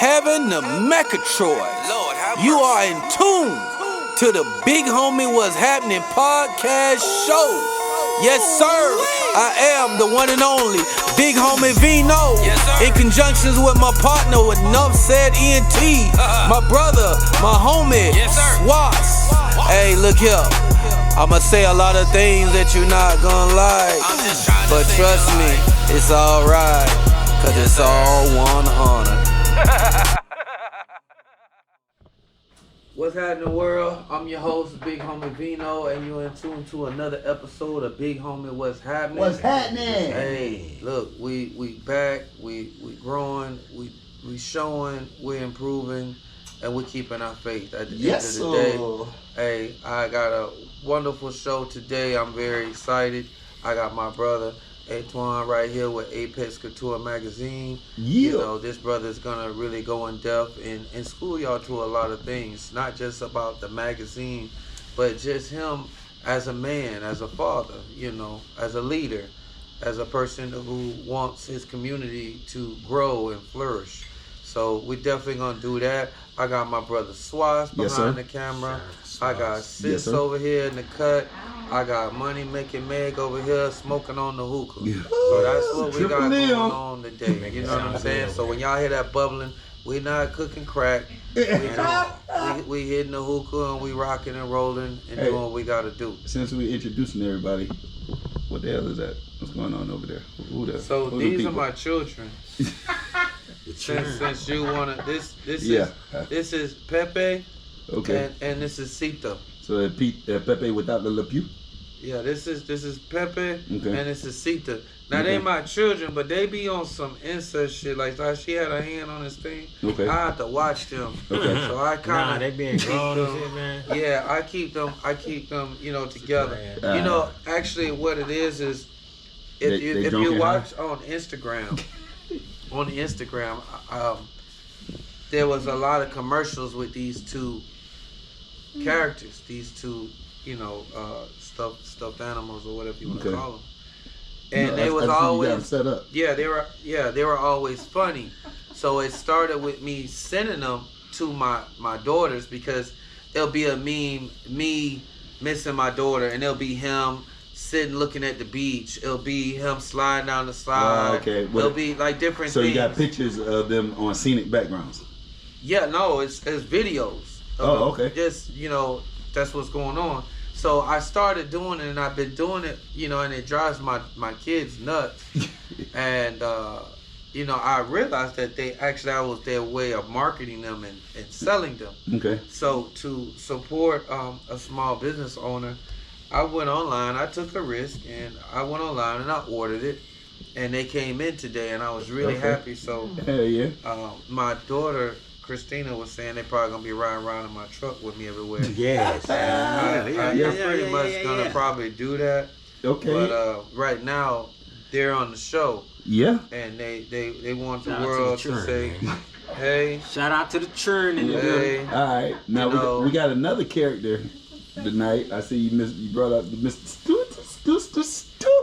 heaven to Mechatroy. You are in tune to the Big Homie What's Happening podcast show. Yes, sir. I am the one and only Big Homie Vino. In conjunction with my partner with Enough Said ENT. My brother, my homie, Swas. Hey, look here. I'ma say a lot of things that you're not gonna like. But trust me, it's alright. Cause it's all 100. What's happening, world? I'm your host, Big Homie Vino, and you're in tune to another episode of Big Homie What's Happening. What's happening? Hey, look, we back, we growing, we showing, we're improving, and we're keeping our faith at the end of the day. Hey, I got a wonderful show today. I'm very excited. I got my brother Antoine right here with Apex Couture magazine. You know, this brother is gonna really go in depth and school y'all to a lot of things, not just about the magazine, but just him as a man, as a father, you know, as a leader, as a person who wants his community to grow and flourish. So we definitely gonna do that. I got my brother Swas behind the camera. I got Sis over here in the cut. I got Money Making Meg over here smoking on the hookah. So that's what we got going on today. You know what I'm saying? So when y'all hear that bubbling, we not cooking crack. We hitting the hookah and we rocking and rolling and doing what we gotta do. Since we introducing everybody, what the hell is that? What's going on over there? So these are my children. Since you wanna, this is Pepe. Okay. And this is Sita. So Pepe without the Le Pew? Yeah, this is Pepe and this is Sita. Now they my children, but they be on some incest shit. Like she had a hand on this thing. Okay. I have to watch them. Okay. So I kinda they being grown and shit, man. Yeah, I keep them, you know, together. You know, actually what it is if you watch on Instagram, there was a lot of commercials with these two characters, these two, you know, stuffed animals or whatever you want to call them, and they was always set up. they were always funny. So it started with me sending them to my daughters because it'll be a meme, me missing my daughter, and it'll be him sitting looking at the beach. It'll be him sliding down the slide. It'll be like different things. So you got pictures of them on scenic backgrounds? Yeah, no, it's videos. Just, you know, that's what's going on. So I started doing it, and I've been doing it, you know, and it drives my kids nuts. And, you know, I realized that that was their way of marketing them and selling them. Okay. So to support a small business owner, I went online, I took a risk, and I went online and I ordered it. And they came in today, and I was really happy. So my daughter Christina was saying they probably gonna be riding around in my truck with me everywhere. Yes. I'm pretty much gonna probably do that. Okay. But right now they're on the show. Yeah. And they want the world to say, hey. Shout out to the churn in the building. All right. Now we got another character tonight. I see you brought up Mr. Stu.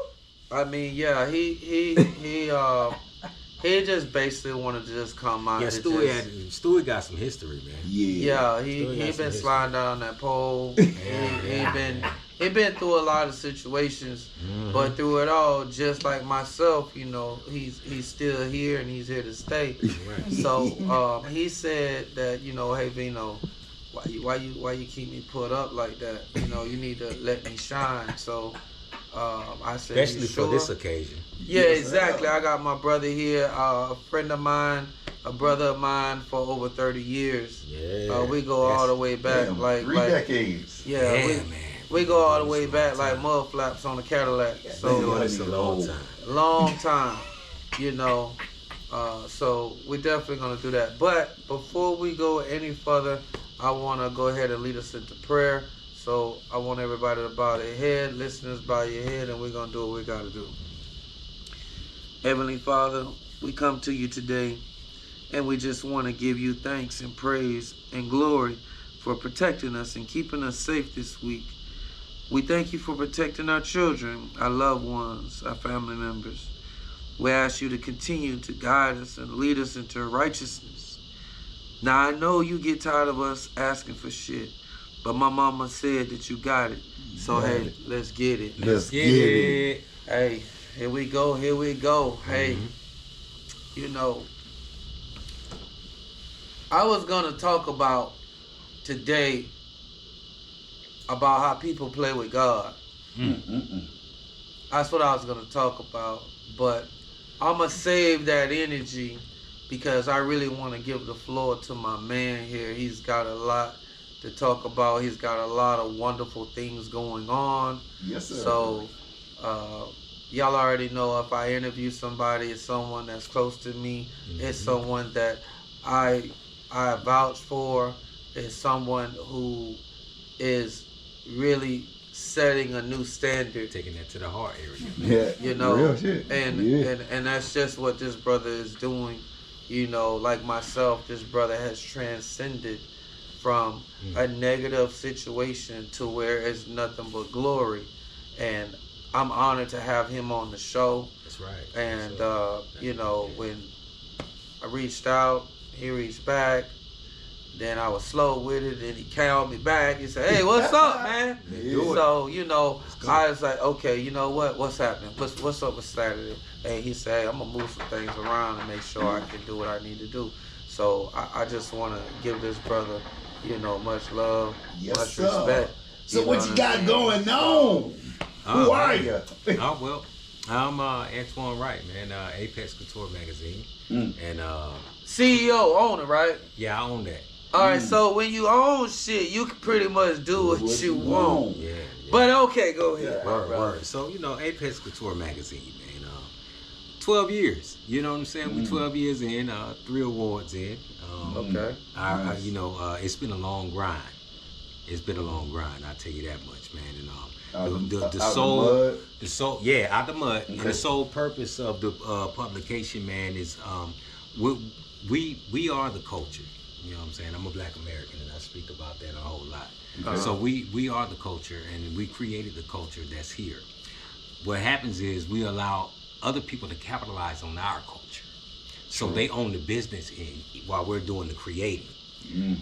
I mean, yeah, he just basically wanted to just come out. Yeah, Stewie got some history, man. Yeah, he been sliding down that pole. He been through a lot of situations, but through it all, just like myself, you know, he's still here and he's here to stay. Right. So he said that, you know, hey Vino, why you keep me put up like that? You know, you need to let me shine. So I said, especially for this occasion. Yeah, exactly. I got my brother here, a friend of mine, a brother of mine for over 30 years. Yeah. We go all the way back, three decades. Yeah, we go all the way back like mud flaps on a Cadillac. So it's a long time. Long time, you know. So we're definitely gonna do that. But before we go any further, I want to go ahead and lead us into prayer. So I want everybody to bow their head, listeners bow your head, and we're going to do what we got to do. Heavenly Father, we come to you today, and we just want to give you thanks and praise and glory for protecting us and keeping us safe this week. We thank you for protecting our children, our loved ones, our family members. We ask you to continue to guide us and lead us into righteousness. Now I know you get tired of us asking for shit, but my mama said that you got it. So hey, let's get it. Let's get it. Hey, here we go. Hey, you know, I was gonna talk about today about how people play with God. That's what I was gonna talk about, but I'ma save that energy because I really want to give the floor to my man here. He's got a lot to talk about. He's got a lot of wonderful things going on. Yes, sir. So, y'all already know if I interview somebody, it's someone that's close to me. It's someone that I vouch for. It's someone who is really setting a new standard, taking that to the heart area. Yeah, you know, real shit. And that's just what this brother is doing. You know, like myself, this brother has transcended from a negative situation to where it's nothing but glory, and I'm honored to have him on the show. That's right. And you know, when I reached out, he reached back. Then I was slow with it, and he called me back. He said, "Hey, what's up, man?" So, you know, I was like, "Okay, you know what? What's happening? What's up with Saturday?" And he said, "I'm gonna move some things around and make sure I can do what I need to do." So I just want to give this brother, you know, much love, much respect. So what you got going on? Who are you? Well, I'm Antoine Wright, man. Apex Couture magazine, and CEO, owner, right? Yeah, I own that. All right, so when you own shit, you can pretty much do what you want. Yeah. But okay, go ahead. Word. So, you know, Apex Couture magazine, man. 12 years. You know what I'm saying? We 12 years in, 3 awards in. Okay. You know, it's been a long grind. I'll tell you that much, man. And out the mud. Okay. And the sole purpose of the publication, man, is we are the culture. You know what I'm saying? I'm a Black American, and I speak about that a whole lot. Okay. So we are the culture, and we created the culture that's here. What happens is we allow other people to capitalize on our culture. So they own the business while we're doing the creating.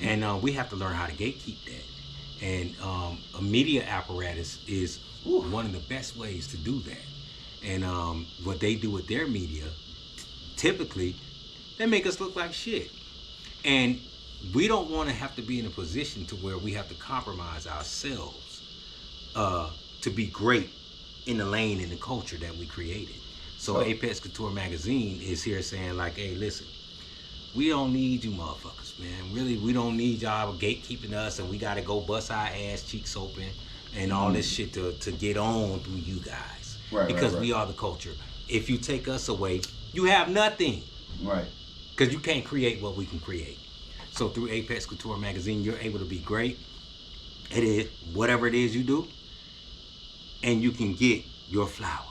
And we have to learn how to gatekeep that. And a media apparatus is one of the best ways to do that. And what they do with their media, typically, they make us look like shit. And we don't want to have to be in a position to where we have to compromise ourselves to be great in the lane and the culture that we created. So Apex Couture magazine is here saying like, hey, listen, we don't need you motherfuckers, man. Really, we don't need y'all gatekeeping us, and we got to go bust our ass cheeks open and all this shit to get on through you guys. Because we are the culture. If you take us away, you have nothing. Right. Because you can't create what we can create. So through Apex Couture magazine, you're able to be great at it, whatever it is you do, and you can get your flowers.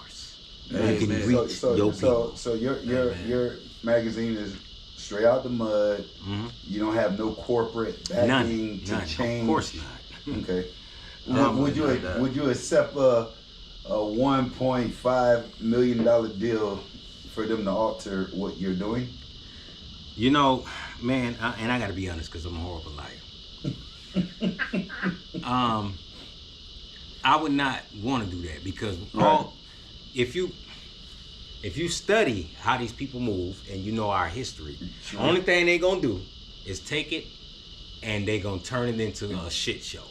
You can reach your people. So your magazine is straight out the mud. You don't have no corporate backing to change. Of course not. Okay. Would you accept a $1.5 million deal for them to alter what you're doing? You know, man, and I got to be honest because I'm a horrible liar. I would not want to do that because if you study how these people move and you know our history, the only thing they gonna do is take it and they gonna turn it into a shit show.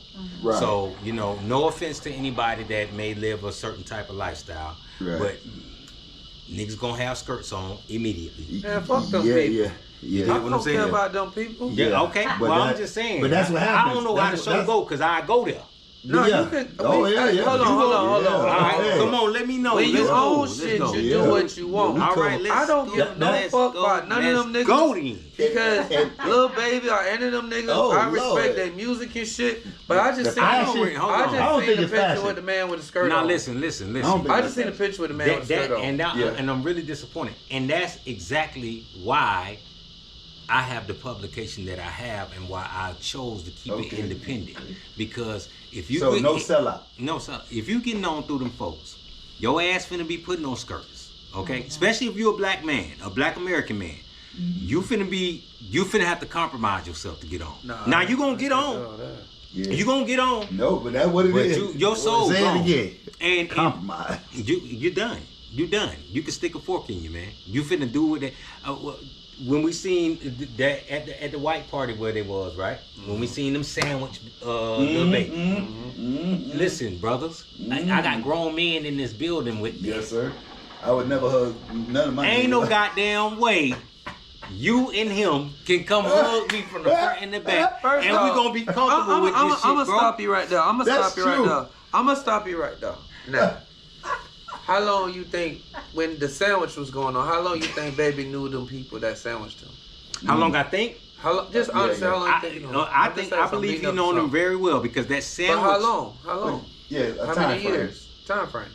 Right. So, you know, no offense to anybody that may live a certain type of lifestyle, but niggas gonna have skirts on immediately. Man, fuck them people. You know what I'm saying? I don't care about them people. Yeah, okay. Well, I'm just saying. But that's what happens. I don't know how the show go because I go there. No, you can. Hold on. All right, come on, let me know. When you own shit, you do what you want. All right, I don't give no fuck about none of them niggas. Go then. Because Lil Baby or any of them niggas, I respect their music and shit. But I just seen the picture with the man with the skirt on. Now listen. I just seen the picture with the man with the skirt on. And I'm really disappointed. And that's exactly why I have the publication that I have and why I chose to keep it independent. Because if you no sellout. No sellout. If you getting on through them folks, your ass finna be putting on skirts. Okay? Especially if you're a black man, a black American man. you finna have to compromise yourself to get on. Now you gonna get on. Yeah. You gonna get on. No, but that's what it is. Your soul gone. And compromise. You're done. You done. You can stick a fork in you, man. You finna do with it. When we seen that at the white party where they was, right? When we seen them sandwich little baby. Listen, brothers, I got grown men in this building with me. Yes, sir. I would never hug none of my. Ain't no goddamn way you and him can come hug me from the front and the back, and we gonna be comfortable with this shit, bro. I'm gonna stop you right there. I'm gonna stop you right there. Now, how long you think when the sandwich was going on? How long you think baby knew them people that sandwiched him? How long I think? How long? Just honestly, how long you think you know? I believe he know them very well because that sandwich. But how long? How long? Yeah, how many years? Time frame.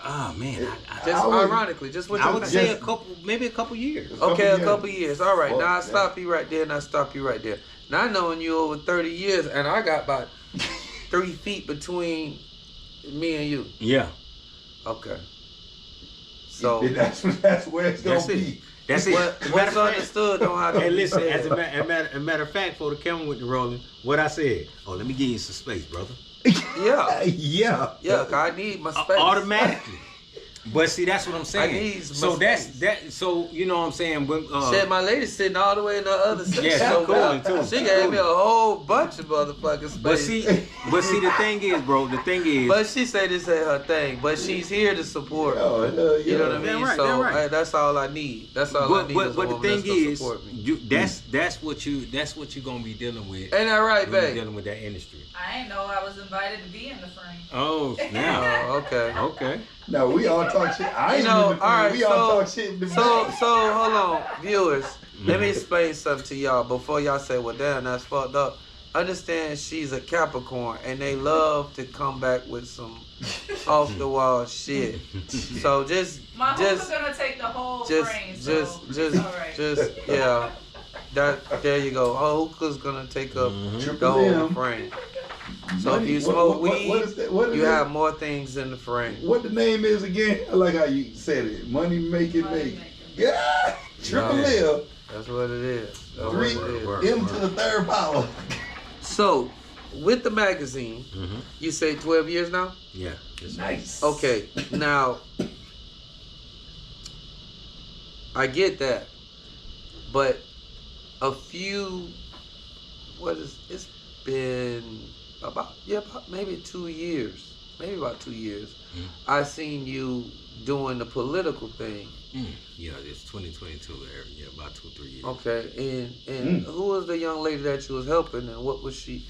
Oh man, just ironically, just what I would say maybe a couple years. Okay, a couple years. All right, now I stop you right there, and I stop you right there. Now I knowing you over 30 years, and I got about 3 feet between me and you. Yeah. Okay. So that's where it's gonna be. That's it. What's understood don't have to Hey, listen. be As a matter of fact, for the camera with the rolling, what I said. Oh, let me give you some space, brother. Yeah. Cause I need my space. Automatically. But see, that's what I'm saying. I need so that's So you know what I'm saying. When, shit, my lady's sitting all the way in the other section. Yeah, so cool too. She gave me a whole bunch of motherfucking space. But see, the thing is, bro. The thing is. But she say this ain't her thing. But she's here to support. You know what I mean? Right. That's all I need. That's all I need. But the thing is, that's what you're gonna be dealing with. Ain't that right, babe? Dealing with that industry. I ain't know I was invited to be in the frame. Oh, now. Okay. No, we all talk shit. I ain't in the frame. Right, we all talk shit in the So hold on, viewers. Let me explain something to y'all before y'all say, well, damn, that's fucked up. Understand she's a Capricorn, and they love to come back with some off the wall shit. So my hookah's gonna take the whole frame. Yeah. There you go. Hookah's gonna take up the whole frame. So if you smoke weed, you have more things in the frame. What the name is again? I like how you said it. Money making. Yeah, triple L. That's what it is. M to the third power. So, with the magazine, you say 12 years now? Yeah. Nice. Okay, now, I get that, but it's been about maybe 2 years. About 2 years. I seen you doing the political thing. Yeah, it's 2022 there. Yeah, about 2 or 3 years. Okay, and who was the young lady that you was helping, and what was she?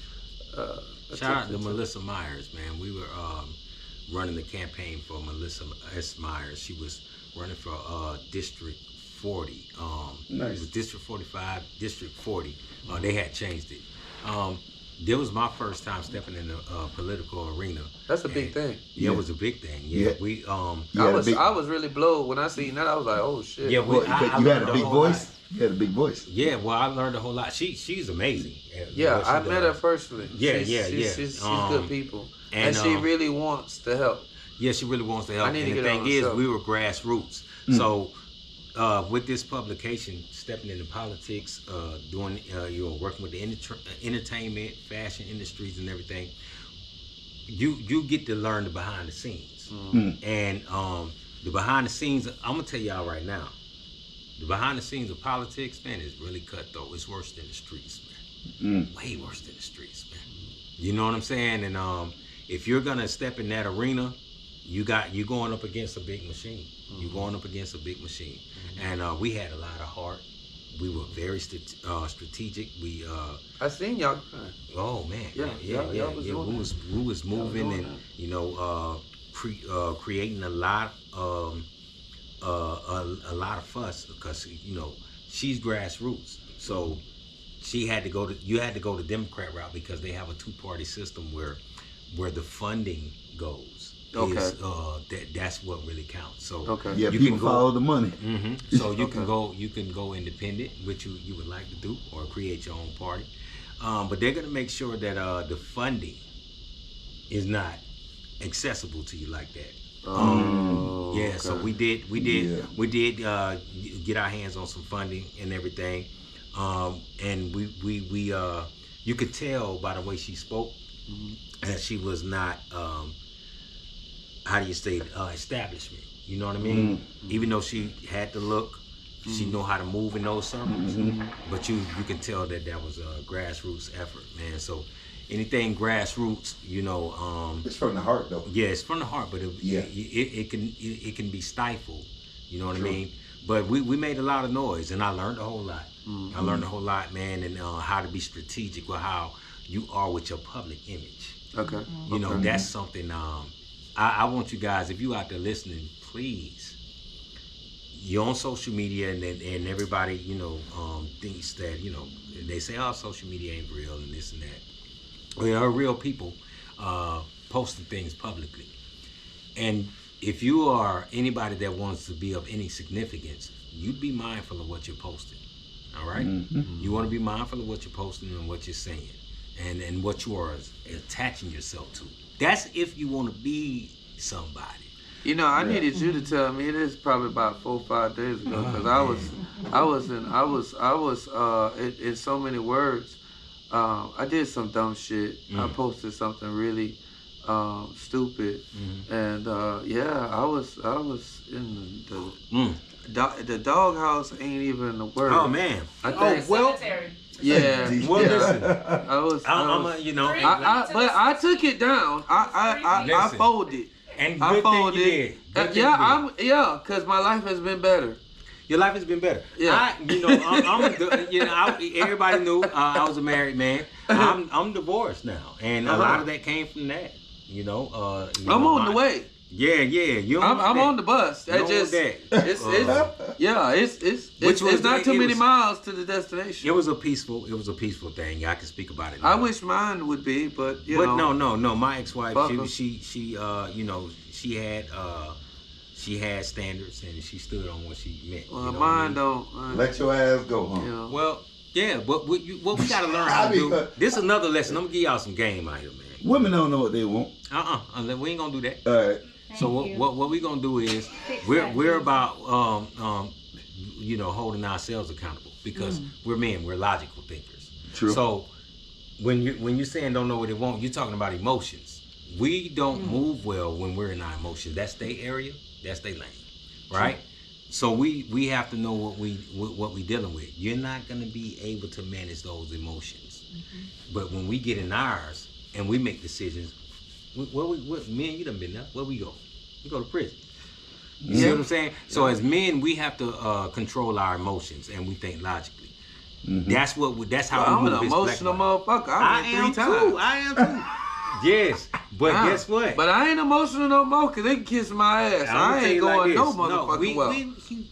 Shout out to Melissa Myers, man. We were running the campaign for Melissa S. Myers. She was running for District 40. Nice. It was District 45, District 40. They had changed it. That was my first time stepping in the political arena. That's a big thing. Yeah, it was a big thing. Yeah, we. I was really blown when I seen that. I was like, oh shit. Yeah, you had a big voice. You had a big voice. Yeah, well, I learned a whole lot. She's amazing. Yeah, I met her personally. Yeah, She's good people, and she really wants to help. Yeah, she really wants to help. And the thing is, we were grassroots. So. With this publication, stepping into politics, doing, working with the entertainment, fashion industries, and everything, you get to learn the behind the scenes. And the behind the scenes, I'm gonna tell y'all right now, the behind the scenes of politics, man, is really cutthroat. It's worse than the streets, man. Way worse than the streets, man. You know what I'm saying? And if you're gonna step in that arena, you're going up against a big machine. You're going up against a big machine. And we had a lot of heart. We were very strategic. I seen y'all. Oh man, yeah. We was moving and creating a lot of fuss because she's grassroots. So you had to go the Democrat route because they have a two-party system where the funding goes. That's what really counts. So you can follow the money. So you can go independent, which you would like to do, or create your own party. But they're gonna make sure that the funding is not accessible to you like that. Yeah, so we did get our hands on some funding and everything, and we you could tell by the way she spoke that she was not how do you say establishment. You know what I mean? Even though she had the look, she know how to move in those circles, but you can tell that was a grassroots effort, man. So anything grassroots, you know, it's from the heart though. Yeah, it's from the heart, but it can be stifled. You know what I mean? But we made a lot of noise, and I learned a whole lot. I learned a whole lot, man, and how to be strategic with how you are with your public image. Okay. You know, that's something. I want you guys, if you out there listening, please. You're on social media, and everybody, you know, thinks that, you know, they say, oh, social media ain't real and this and that. Well, there are real people posting things publicly. And if you are anybody that wants to be of any significance, you'd be mindful of what you're posting. All right? You want to be mindful of what you're posting and what you're saying and what you are attaching yourself to. That's if you want to be somebody. You know, I needed you to tell me. It is probably about 4 or 5 days ago, because I was in so many words. I did some dumb shit. I posted something really stupid, and I was in the doghouse. Ain't even the word. Oh man! I think, Cemetery. Yeah. Well, listen. I took it down. I folded. And good thing you did. Cause my life has been better. Your life has been better. Yeah. Everybody knew I was a married man. I'm divorced now, and a lot of that came from that. I'm on the way. Yeah. I'm on the bus. It's not too many miles to the destination. It was a peaceful thing. I can speak about it now. I wish mine would be, but no. My ex-wife, she had standards, and she stood on what she meant. Well, mine don't. Let your ass go, huh? Well, yeah, but what we gotta learn how to do. This is another lesson. I'm gonna give y'all some game out here, man. Women don't know what they want. We ain't gonna do that. All right. So what we gonna do is we're about holding ourselves accountable, because we're men, we're logical thinkers. True. So when you're saying don't know what they want, you're talking about emotions. We don't move well when we're in our emotions. That's their area, that's their lane, right? True. So we have to know what we dealing with. You're not gonna be able to manage those emotions, but when we get in ours and we make decisions. Men, you done been there. Where we go? We go to prison. You see what I'm saying? So as men, we have to control our emotions, and we think logically. That's how we move. I'm an emotional motherfucker. I am too. Yes, but guess what? But I ain't emotional no more, because they can kiss my ass. I ain't going no motherfucking well.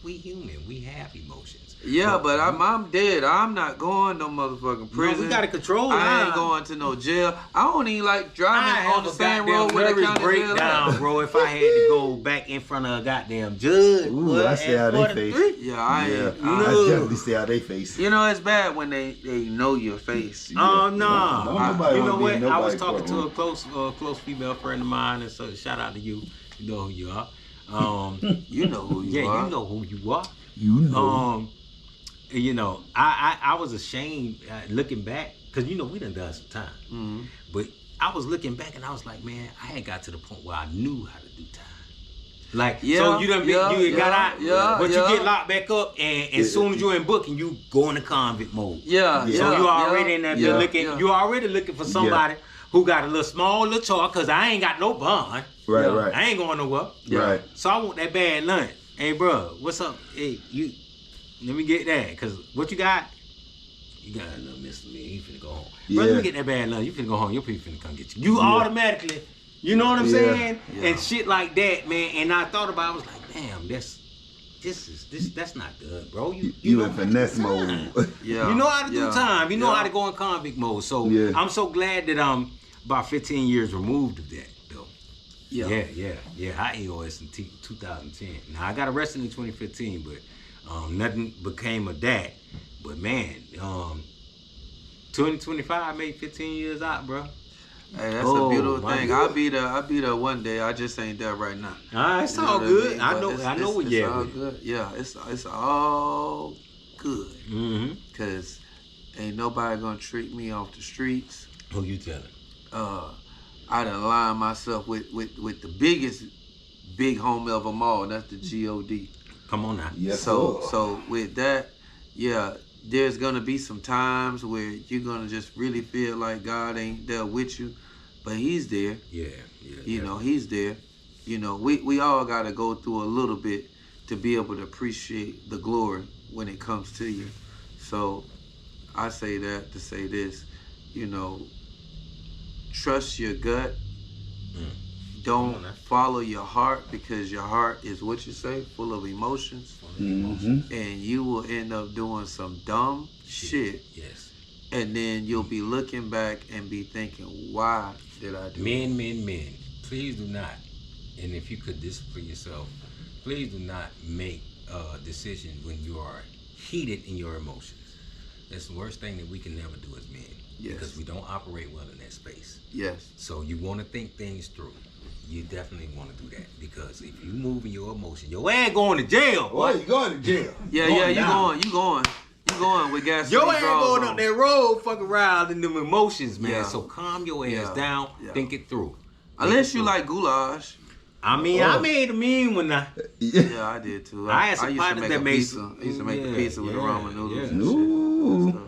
We human. We have emotions. Yeah, but I'm dead. I'm not going no motherfucking prison. No, we gotta control. I ain't going to no jail. I don't even like driving on the same road where the county breakdown, bro. If I had to go back in front of a goddamn judge, I see how they face. I definitely see how they face. You know, it's bad when they know your face. Oh no! You know what? I was talking to a close female friend of mine, and so shout out to you. You know who you are. You know who you are. Yeah, you know who you are. You know. I was ashamed looking back, because we done some time. But I was looking back and I was like, man, I had got to the point where I knew how to do time. Like, so you done got out, but you get locked back up, and as soon as you're in booking, you go into convict mode. So you already in there looking. You already looking for somebody who got a small little charge, because I ain't got no bond. Right. I ain't going nowhere. Right. So I want that bad lunch. Hey, bro, what's up? Hey, you. Let me get that, because what you got? You got enough Mr. Me. You finna go home. Bro, let me get that bad lunch. You finna go home. Your people finna come get you. You automatically, you know what I'm saying? Yeah. And shit like that, man. And I thought about it, I was like, damn, that's not good, bro. You in finesse mode. You know how to do time. You know how to go in convict mode. So I'm so glad that I'm about 15 years removed of that, though. Yeah. I EOS in 2010. Now, I got arrested in 2015, but nothing became of that. But man, 2025 made 15 years out, bro. Hey, that's a beautiful thing. I'll be there one day. I just ain't there right now. It's all good. I know what it's all good. Yeah, it's all good. Mm-hmm. Cause ain't nobody gonna treat me off the streets. Who you telling? I done aligned myself with the biggest big homie of them all, and that's the God. Come on now. Yes. So with that, yeah, there's gonna be some times where you're gonna just really feel like God ain't there with you, but He's there. Yeah. You know, He's there. You know, we all gotta go through a little bit to be able to appreciate the glory when it comes to you. So I say that to say this, you know, trust your gut. Don't follow your heart, because your heart is what you say, full of emotions. Mm-hmm. And you will end up doing some dumb shit. Yes. And then you'll be looking back and be thinking, why did I do it? Men, please do not, and if you could discipline yourself, please do not make a decision when you are heated in your emotions. That's the worst thing that we can never do as men. Yes. Because we don't operate well in that space. Yes. So you want to think things through. You definitely want to do that, because if you move in your emotion, your ass going to jail. Boy, you going to jail. Yeah, you going with gas. Your ass going up that road, fuck around in them emotions, man. Yeah. So calm your ass down, think it through. Unless you like goulash. I mean, I made a mean one. Yeah, I did too. I had some used to partners make that a made pizza. I used to make the pizza with the ramen noodles and Ooh. shit.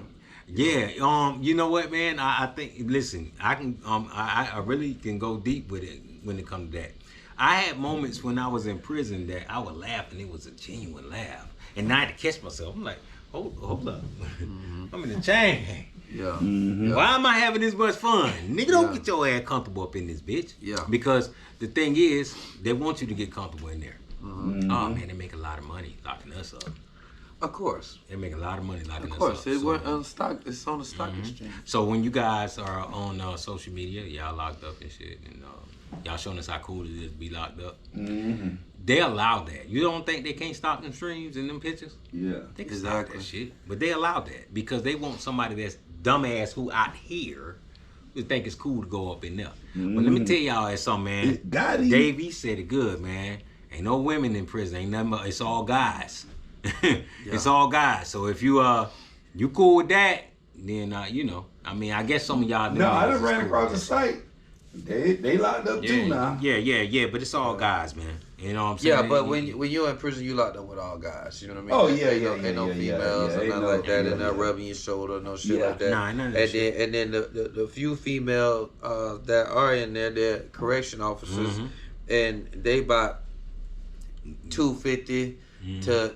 Yeah, you know what, man? I think, listen, I can, I really can go deep with it when it comes to that. I had moments when I was in prison that I would laugh, and it was a genuine laugh, and I had to catch myself. I'm like, hold up, I'm in the chain. Yeah. Mm-hmm. Why am I having this much fun? Nigga, don't get your ass comfortable up in this bitch. Yeah. Because the thing is, they want you to get comfortable in there. Mm-hmm. Oh man, they make a lot of money locking us up. Of course. They make a lot of money locking us up. Of course. It's So- on stock. It's on the stock exchange. So when you guys are on social media, y'all locked up and shit, and y'all showing us how cool it is to be locked up. Mm-hmm. They allow that. You don't think they can't stop them streams and them pictures? Yeah. They can stop that shit. But they allow that because they want somebody that's dumbass who out here who think it's cool to go up in there. But let me tell y'all something, man. Got him. Dave, he said it good, man. Ain't no women in prison. Ain't nothing. It's all guys. It's all guys. So if you you cool with that, then you know. I mean, I guess some of y'all. No, I done niggas is ran cool across with the that. site. They locked up too now. Yeah. But it's all guys, man. You know what I'm saying? Yeah, but when you're in prison, you locked up with all guys. You know what I mean? Oh, yeah, Ain't no females or nothing like that. And not rubbing your shoulder, no shit like that. Nah, none of that shit. And then the few female that are in there, they're correction officers, and they about $250 to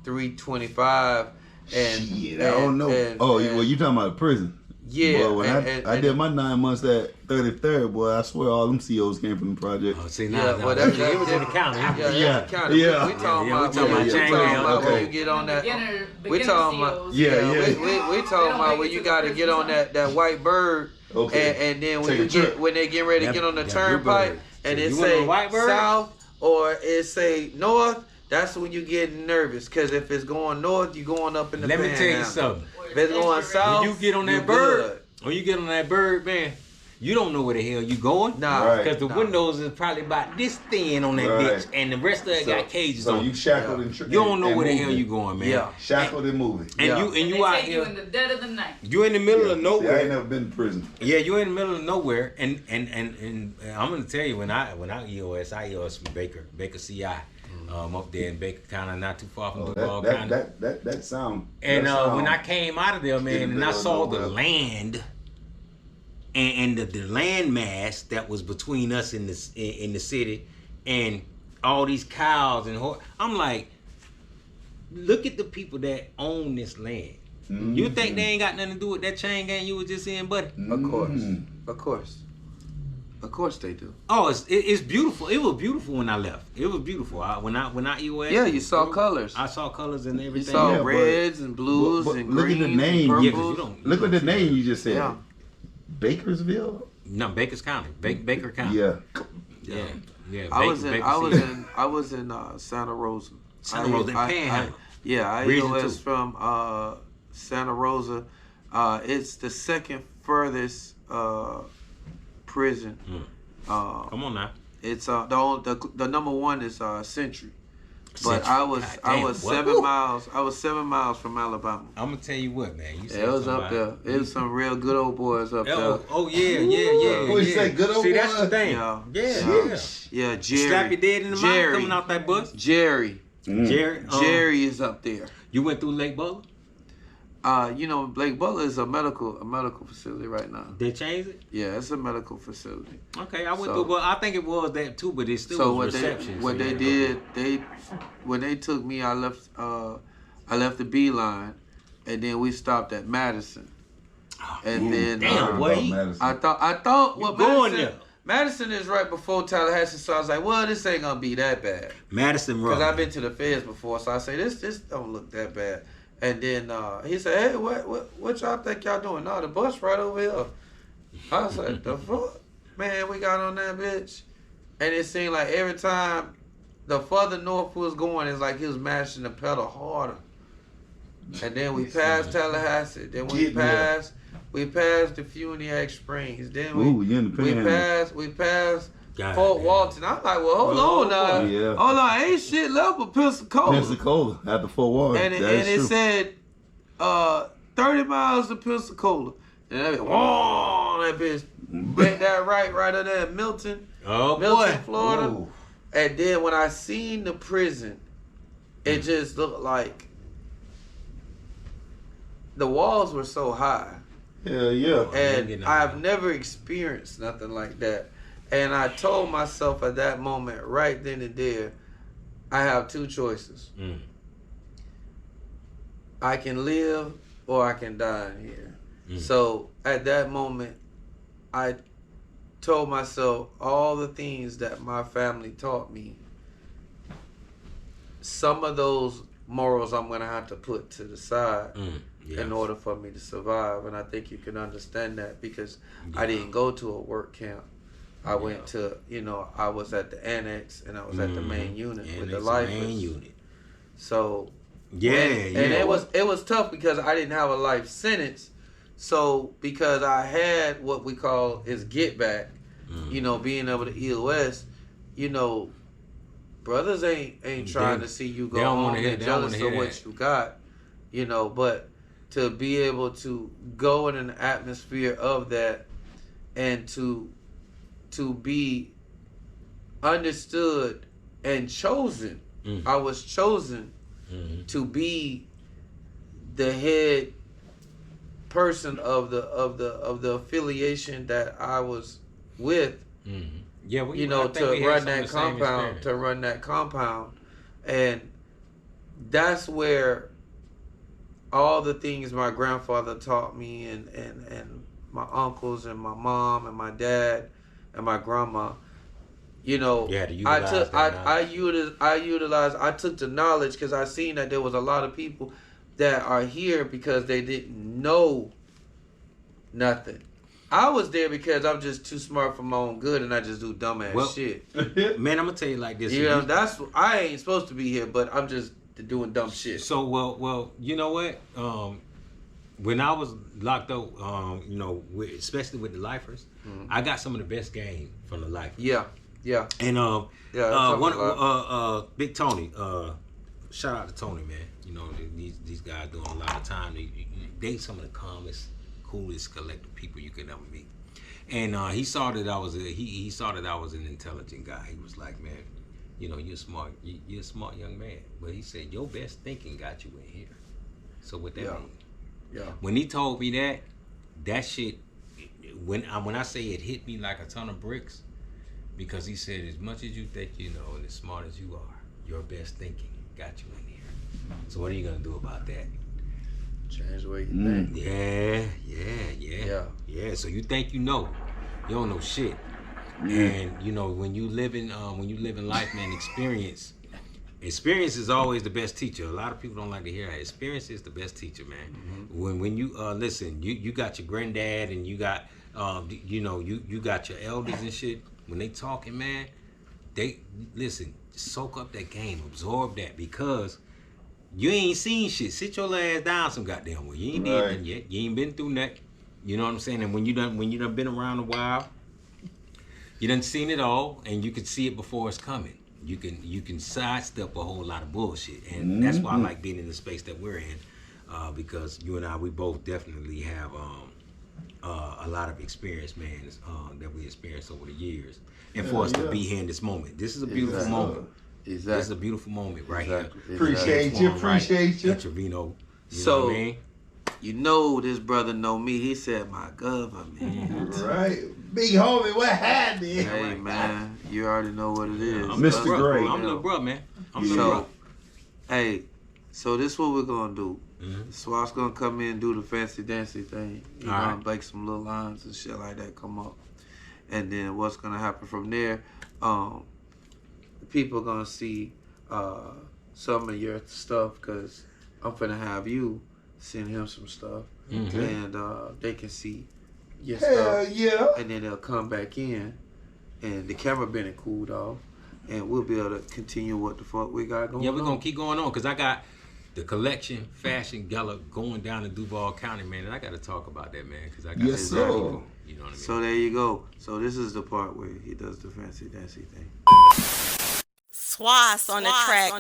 $325. And Shit, I don't know. Well, you talking about prison? Yeah. Boy, when I did my 9 months at 33rd, boy, I swear all them COs came from the project. Oh, see, Yeah, now, well, it was in the county. Yeah. We talking about when you get on that. We talking about we talking about when you got to get on that white bird, and then when they get ready to get on the turnpike, and it say south or it say north. That's when you get nervous, because if it's going north, you going up in the Let me tell you panhandle. something. If it's going south, When you get on that bird, man, you don't know where the hell you going. Nah. Because the windows is probably about this thin on that bitch, and the rest of it got cages on. So you shackled and you don't know where the hell you going, man. Yeah. Shackled and moving. And you out take you here. in the dead of the night. You in the middle of See, nowhere. I ain't never been to prison. Yeah, you're in the middle of nowhere, and I'm gonna tell you when I EOS from Baker CI. Up there in Baker County, not too far from Duval County. That sound. And that sound when I came out of there, man, and I saw the land and the land mass that was between us in the city, and all these cows and I'm like, look at the people that own this land. You think they ain't got nothing to do with that chain gang you was just in, buddy? Of course they do. Oh, it's beautiful. It was beautiful when I left. It was beautiful. When I EOS. Yeah, you saw colors. I saw colors and everything. You saw Yeah, reds and blues and look greens at the name. and Yeah, purples. 'cause Look at the name you just said. Yeah. Bakersville. No, Baker's County. Baker County. Yeah. Yeah. I was in Santa Rosa. Santa Rosa in Panhandle. I Region EOS 2. from Santa Rosa. It's the second furthest prison. Come on now. It's the number one is Century. But Century. I was 7 miles. I was 7 miles from Alabama. I'm gonna tell you what, man. You it was up there. It was some real good old boys up there. Oh yeah. What you say, good old See, boys? that's the thing. Yeah, Jerry. Slap you dead in the mouth coming out that bus. Jerry. Jerry is up there. You went through Lake Butler? Lake Butler is a medical facility right now. They changed it? Yeah, it's a medical facility. Okay, I went through, but I think it was that too, but it still was reception. When they took me, I left the B line, and then we stopped at Madison. And then I thought what Madison is right before Tallahassee, so I was like, well, this ain't gonna be that bad. Madison, because I've been to the feds before, so I say this don't look that bad. And then he said, hey, what y'all think y'all doing? No, the bus right over here. I was like, the fuck? Man, we got on that bitch. And it seemed like every time the further north was going, it's like he was mashing the pedal harder. And then we passed Tallahassee. Then we passed the Funiac Springs. Then we passed Fort Walton. I'm like, well, hold on now. Yeah. Hold on, ain't shit left but Pensacola. Pensacola after Fort Walton. And it said 30 miles to Pensacola. And that bitch bent that right under there in Milton. Milton, Florida. Ooh. And then when I seen the prison, it just looked like the walls were so high. Yeah. And I've never experienced nothing like that. And I told myself at that moment, right then and there, I have two choices. I can live or I can die in here. So at that moment, I told myself all the things that my family taught me. Some of those morals I'm going to have to put to the side in order for me to survive. And I think you can understand that because I didn't go to a work camp. I went to, I was at the annex and I was at the main unit with the lifers. So and it was tough because I didn't have a life sentence. So because I had what we call is get back, being able to EOS, brothers ain't trying to see you go home and jealous of what you got, but to be able to go in an atmosphere of that and to be understood and chosen. I was chosen to be the head person of the affiliation that I was with. To run that compound, and that's where all the things my grandfather taught me and my uncles and my mom and my dad and my grandma, I took the knowledge because I seen that there was a lot of people that are here because they didn't know nothing. I was there because I'm just too smart for my own good and I just do dumbass shit. Man, I'm gonna tell you like this. I ain't supposed to be here, but I'm just doing dumb shit. So well, you know what? When I was locked up, especially with the lifers, I got some of the best game from the lifers. Yeah. And Big Tony, shout out to Tony, man. These guys doing a lot of time. They some of the calmest, coolest collective people you could ever meet. And he saw that I was he saw that I was an intelligent guy. He was like, man, you're smart. You're a smart young man. But he said your best thinking got you in here. So what that mean? Yeah. When he told me that shit, when I say it hit me like a ton of bricks, because he said as much as you think you know and as smart as you are, your best thinking got you in here. So what are you gonna do about that? Change the way you think. Yeah. So you think you know, you don't know shit. And when you live in life, man, experience is always the best teacher. A lot of people don't like to hear that. Experience is the best teacher, man. When you listen, you got your granddad and you got you got your elders and shit. When they talking, man, they listen, soak up that game, absorb that, because you ain't seen shit. Sit your ass down some goddamn way. You ain't did nothing yet. You ain't been through that. You know what I'm saying? And when you done been around a while, You done seen it all, and you can see it before it's coming. You can sidestep a whole lot of bullshit, and that's why I like being in the space that we're in, because you and I, we both definitely have a lot of experience, man, that we experienced over the years, and for us to be here in this moment. This is a beautiful moment. Exactly. This is a beautiful moment right here. Appreciate you. Trevino. So, know what I mean? You know this brother know me. He said my government. Right. Big homie, what happened? Hey, man. You already know what it is. Mr. Gray. I'm little bro, man. Hey, so this is what we're going to do. Swat's going to come in and do the fancy dancy thing. He's going to make some little lines and shit like that come up. And then what's going to happen from there, people are going to see some of your stuff, because I'm finna have you send him some stuff, and they can see your stuff. Yeah. And then they'll come back in, and the camera been cooled off, and we'll be able to continue what the fuck we got going on. Yeah, we're gonna keep going on, because I got the collection fashion gala going down in Duval County, man, and I got to talk about that, man, because I got yes, sir. People, you know what I mean? So there you go. So this is the part where he does the fancy dancy thing. Swass on the track.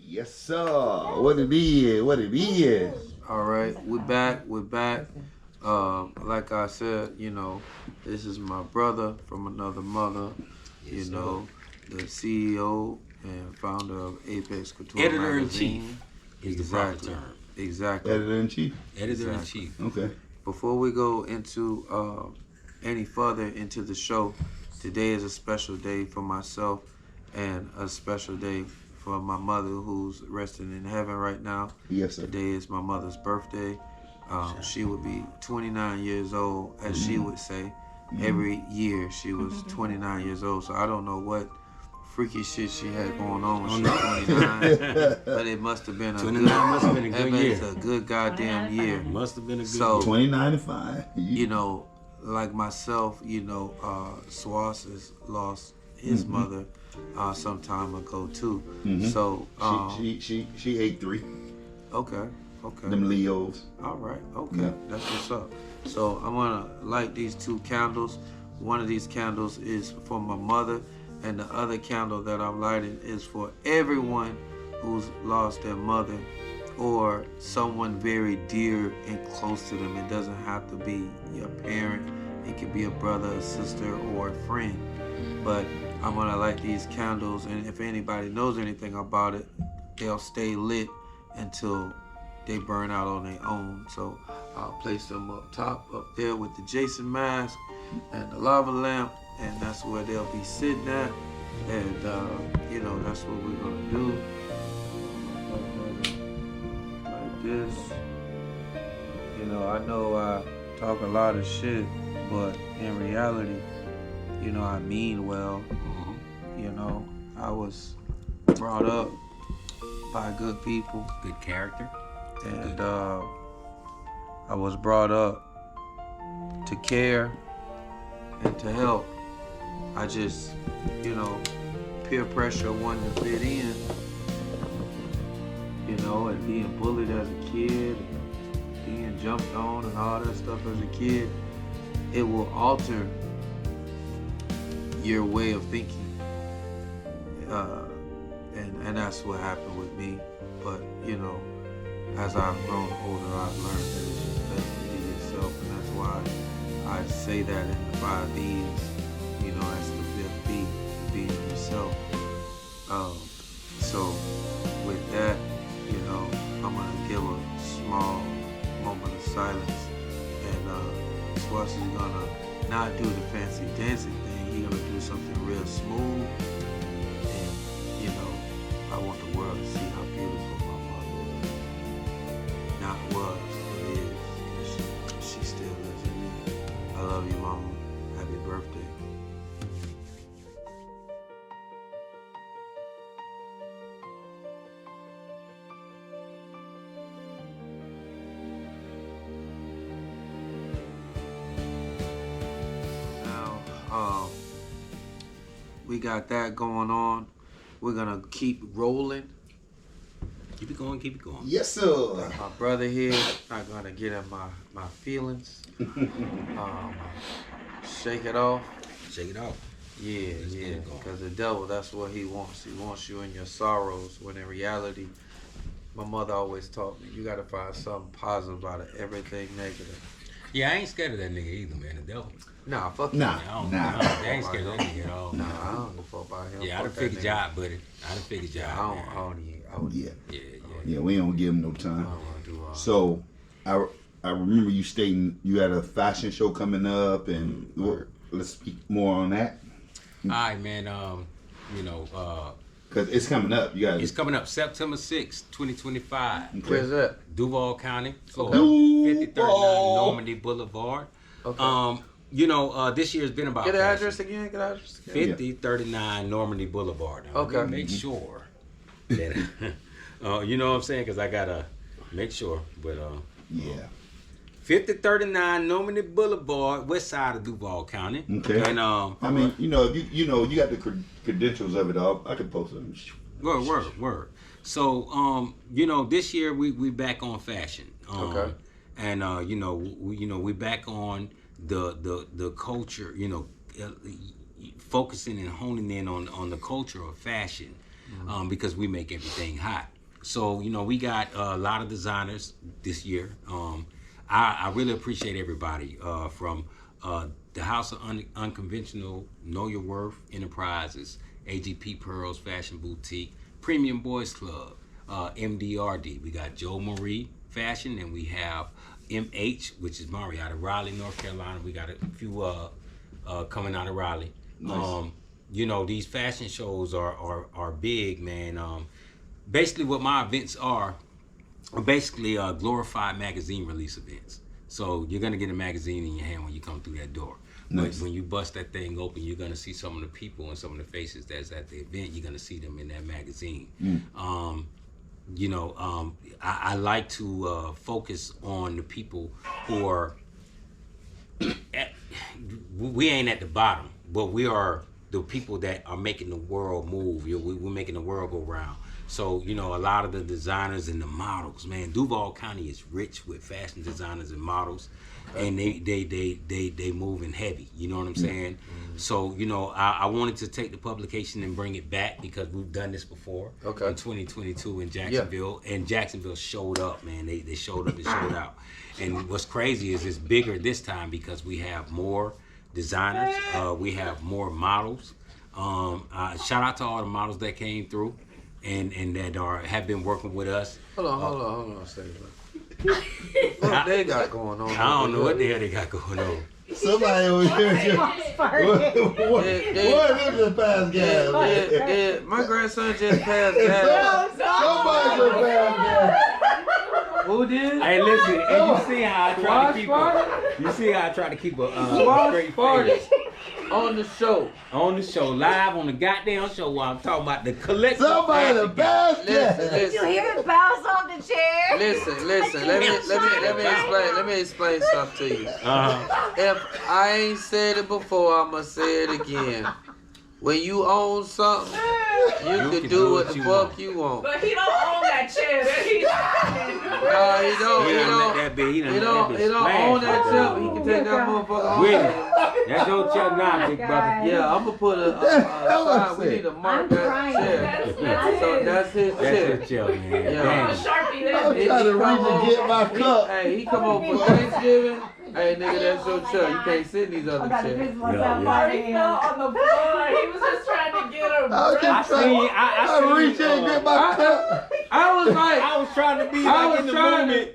Yes, sir. What it is. All right, we're back. Like I said, you know, this is my brother from another mother. Yes, you know, the CEO and founder of Apex Couture Editor-in-Chief is the proper term. Exactly. Editor-in-Chief? Editor-in-Chief. Okay. Before we go into any further into the show, today is a special day for myself and a special day for my mother, who's resting in heaven right now. Yes, sir. Today is my mother's birthday. She would be 29 years old, as she would say. Every year she was 29 years old. So I don't know what freaky shit she had going on when she was 29, but it must have been a good. Must have been a good year. It's a good goddamn year. Must have been a good year. 29 and 5. You know, like myself, you know, Swass has lost his mother some time ago too. So she 8'3". Okay. Them Leos. All right. Okay. That's what's up. So I'm gonna light these two candles. One of these candles is for my mother, and the other candle that I'm lighting is for everyone who's lost their mother or someone very dear and close to them. It doesn't have to be your parent. It could be a brother, a sister, or a friend. But I'm gonna light these candles, and if anybody knows anything about it, they'll stay lit until they burn out on their own. So I'll place them up top, up there with the Jason mask and the lava lamp, and that's where they'll be sitting at. And you know, that's what we're gonna do. Like this. You know, I know I talk a lot of shit, but in reality, you know, I mean well. You know, I was brought up by good people. Good character. And I was brought up to care and to help. I just, you know, peer pressure wanting to fit in, you know, and being bullied as a kid, and being jumped on and all that stuff as a kid, it will alter your way of thinking. And that's what happened with me. But, you know, as I've grown older, I've learned that it's just best to be yourself, and that's why I say that in the 5 B's, you know, that's the 5th B, being yourself. So with that, you know, I'm gonna give a small moment of silence, and Swass is gonna not do the fancy dancing thing. He gonna do something real smooth. And you know, I want the world to see how beautiful my mother is. Not was, but is. 'Cause she still lives in me. I love you, Mama. Happy birthday. We got that going on. We're gonna keep rolling. Keep it going, keep it going. Yes, sir. My brother here, not gonna get in my feelings. Shake it off. Shake it off. Yeah, yeah. Because the devil, that's what he wants. He wants you in your sorrows. When in reality, my mother always taught me, you gotta find something positive out of everything negative. Yeah, I ain't scared of that nigga either, man. The devil. Nah, fuck nah, him. Nah. I ain't scared of that nigga at all. Nah, I don't give a fuck about him. Yeah, I done figured you out, buddy. I done figured you out. I don't Yeah, we don't give him no time. I don't want to do all So, I remember you stating you had a fashion show coming up, and let's speak more on that. All right, man. Because it's coming up. You guys. It's coming up September 6th, 2025. Okay. Where's that? Duval County, Okay. 5039 Normandy Boulevard. Okay. This year's been about Get the fashion. address again. 5039 Normandy Boulevard. Now, Okay. Make sure that you know what I'm saying, because I gotta make sure. But Yeah. 5039 Normandy Boulevard, west side of Duval County. Okay. And I mean, if you got the credentials of it all, I could post them. Word. So, this year we back on fashion. Okay. And we back on the culture. Focusing and honing in on the culture of fashion, because we make everything hot. So we got a lot of designers this year. I really appreciate everybody from the House of Unconventional, Know Your Worth Enterprises, AGP Pearls Fashion Boutique, Premium Boys Club, MDRD. We got Joe Marie Fashion, and we have MH, which is Mari out of Raleigh, North Carolina. We got a few coming out of Raleigh. Nice. These fashion shows are big, man. Basically, what my events are basically glorified magazine release events. So you're gonna get a magazine in your hand when you come through that door. Nice. But when you bust that thing open, you're gonna see some of the people and some of the faces that's at the event. You're gonna see them in that magazine. I like to focus on the people who are. We ain't at the bottom, but we are the people that are making the world move. We're making the world go round. So, a lot of the designers and the models, man, Duval County is rich with fashion designers and models, and they moving heavy. You know what I'm saying? So, I wanted to take the publication and bring it back because we've done this before. Okay. In 2022 in Jacksonville, and Jacksonville showed up, man. They showed up and showed out. And what's crazy is it's bigger this time because we have more designers, we have more models. Shout out to all the models that came through and that have been working with us. Hold on a second. What they got going on? I don't know what the hell they got going on. Somebody over here. What is the past gas? My grandson just passed gas. Somebody just passed gas. Who did? Hey, listen, and you see how I try to keep a straight face. On the show. On the show, live on the goddamn show while I'm talking about the collective. Somebody the best. Did you hear him bounce off the chair? Listen. Let me explain something to you. If I ain't said it before, I'ma say it again. When you own something, you can do what the fuck you want. But he don't own that chair. He don't own that chair, but he can take that motherfucker home. That's your chair now, big brother. Yeah, I'm gonna put a we need to mark that chair. So that's his chair. That's your chair, man. Yeah. I'm trying to reach and get my cup. Hey, he come over for Thanksgiving. Hey, nigga, that's your chair. You can't sit in these other chairs. Marty fell on the floor. He was just trying to get him. I reach in and get my cup. I was trying to be like in the moment.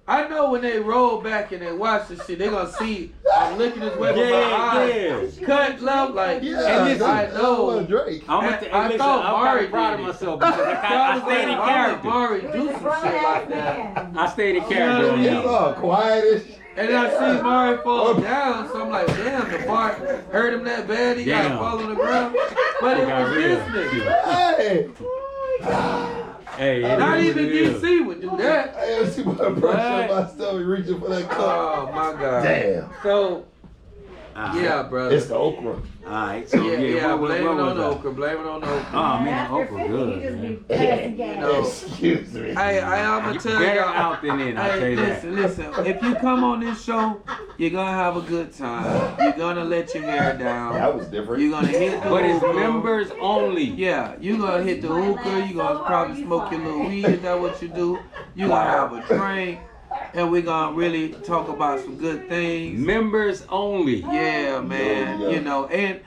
I know when they roll back and they watch this shit, they gonna see I'm looking this way with my eyes. Cut love like, yeah, and I know. Drake. I thought Mari proud of myself because I stayed in character. Mari do some shit like that. I stayed in character. It's all quietish. And I see Mari fall down, so I'm like, damn, the bar hurt him that bad, he got to fall on the ground. But it was this nigga. Hey, not even DC would do that. I ever see my brush on my stomach reaching for that cup. Oh my God. Damn. So, yeah, brother. It's the okra. Alright, so yeah, blame it on the okra. Blame it on the okra. Oh man, the okra good. You know, excuse me. I'm gonna tell better y'all. out than in. I'll tell you that. Listen. If you come on this show, you're gonna have a good time. You're gonna let your hair down. That was different. You're gonna hit the But it's hookah. members only. Yeah, you're gonna hit the hookah. You're gonna probably smoke your little weed. Is that what you do? You're gonna have a drink. And we're gonna really talk about some good things. Members only. Yeah, man. You know, and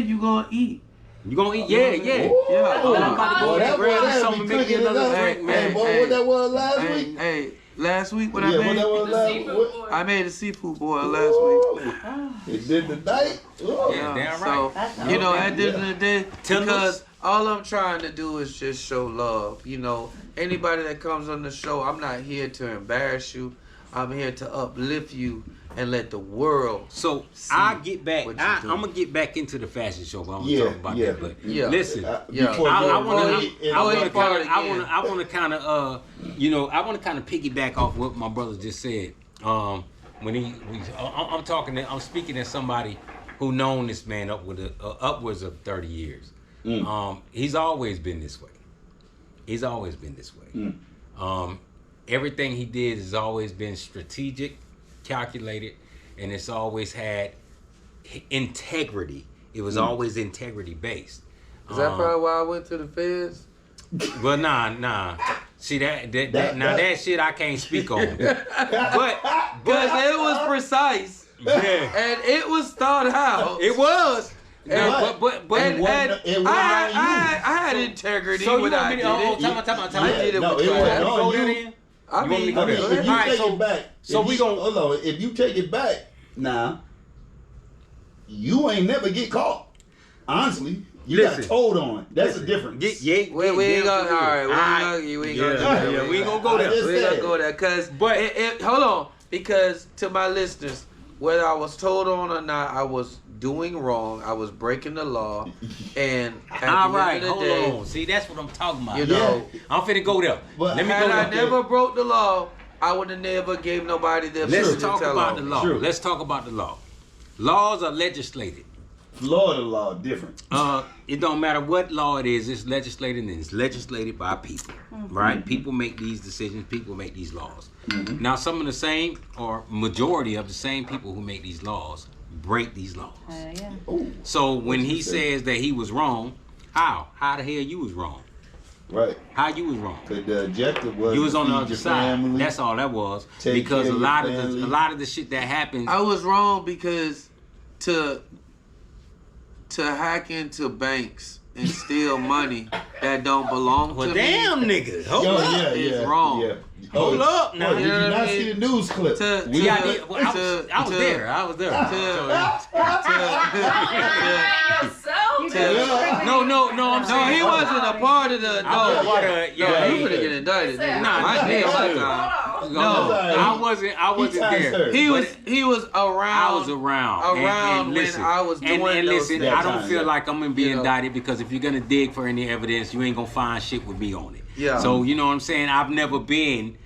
you gonna eat. You gonna eat? Yeah. Yeah. I'm about to go that grab something, make me another drink, man. Hey, boy, what that was last week? Hey, last week when I What made that was last week? I made a seafood boil last week. It did the night. Yeah, damn right. So, you know, at the end of the day, Tenders. because all I'm trying to do is just show love. You know, anybody that comes on the show, I'm not here to embarrass you. I'm here to uplift you and let the world. So I get back. I'm gonna get back into the fashion show, but I'm gonna talk about that. But listen, I want to kind of piggyback off what my brother just said. I'm speaking as somebody who known this man upwards of 30 years. He's always been this way. Everything he did has always been strategic, calculated, and it's always had integrity. It was always integrity based. Is that probably why I went to the feds? Well, nah. See that shit I can't speak on. But because it was precise. Yeah. And it was thought out. It was. I had integrity. So you when want I me did to? I did it with class. I mean, if you take it back, hold on. If you take it back, you ain't never get caught. Honestly, you got told on. That's a difference. We ain't gonna. All right, we ain't gonna go there. We ain't gonna go there. Cause, hold on, because to my listeners, whether I was told on or not, I was doing wrong. I was breaking the law, and at the end of the day, hold on. See, that's what I'm talking about. You know, I'm finna go there. But let me go there. I never broke the law, I would have never gave nobody their Let's talk about the law. Let's talk about the law. Laws are legislated. Florida law different. It don't matter what law it is. It's legislated, and it's legislated by people, right? People make these decisions. People make these laws. Now, some of the same, or majority of the same people who make these laws break these laws. So when he says that he was wrong, how the hell you was wrong? Right. How you was wrong? Because the objective was you was on the other side. Family, that's all that was. Because a lot of the shit that happens. I was wrong because to hack into banks and steal money that don't belong to damn me. Nigga. Hold up. It's wrong. Yeah. Hold up now. Did you not see the news clip? I was there. No, I'm saying he wasn't a part of the. He would have get indicted. I wasn't there. He was around. I was around when I was doing those things. I don't feel like I'm gonna be indicted because if you're gonna dig for any evidence, you ain't gonna find shit with me on it. Yeah. So you know what I'm saying? I've never been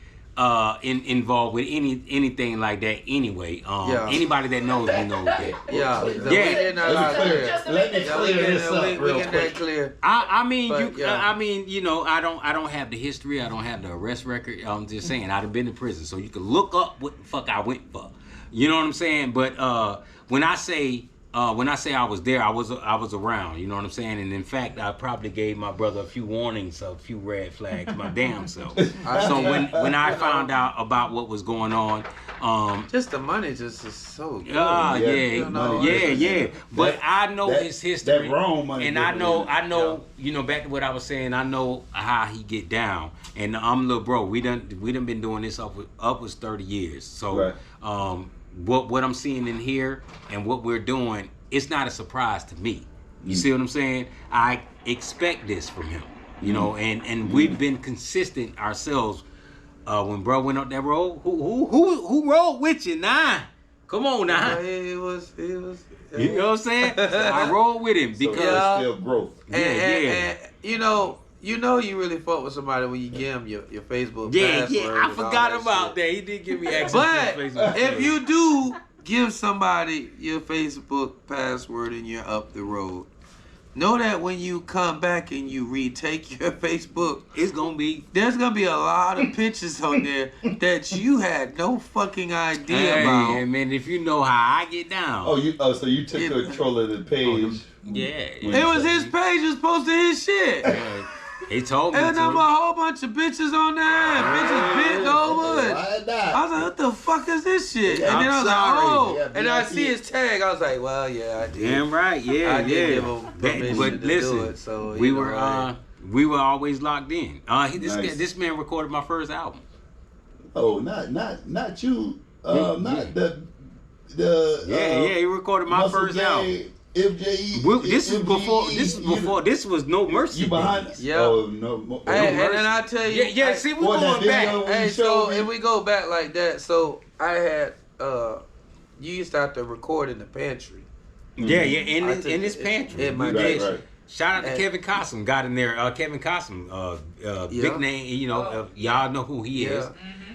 involved with anything like that anyway. Anybody that knows me knows that. Let me clear this up real quick. I mean, you know, I don't have the history. I don't have the arrest record. I'm just saying I've been to prison, so you can look up what the fuck I went for. You know what I'm saying? But when I say when I say I was there, I was around. You know what I'm saying? And in fact, I probably gave my brother a few warnings, a few red flags, my damn self. So when I found out about what was going on, just the money just is so good. Yeah. But I know his history, that wrong money, and I know. You know, back to what I was saying. I know how he get down, and I'm little bro. We done been doing this upwards 30 years. So, what I'm seeing in here and what we're doing, it's not a surprise to me. You see what I'm saying? I expect this from him. You know, and we've been consistent ourselves. When bro went up that road, who rode with you? Nah, come on now. It was. You know what I'm saying? I rode with him because it's still growth. And you know you really fuck with somebody when you give them your Facebook password. Yeah, I forgot about that. He did give me access to his Facebook. If you do give somebody your Facebook password and you're up the road, know that when you come back and you retake your Facebook, there's gonna be a lot of pictures on there that you had no fucking idea about. Hey, man, if you know how I get down. So you took control of the page. Yeah. It was his page. He was posting his shit. He told me. And there were a whole bunch of bitches on there. Bitches bent over. I was like, what the fuck is this shit? And then I was like, and I see his tag. I was like, well, yeah, I did. Damn right, I did give him permission but listen, do it. So we were always locked in. This man recorded my first album. Oh, not you. Not the. He recorded my first album. This was No Mercy. You behind? Yeah. Oh no. And then I tell you. Yeah. See, we're going back. Hey, so if we go back like that, so I had you used to have to record in the pantry. Yeah, in his pantry. In my kitchen. Right. Shout out to Kevin Cossum, got in there. Kevin Cossum, big name. You know, y'all know who he is.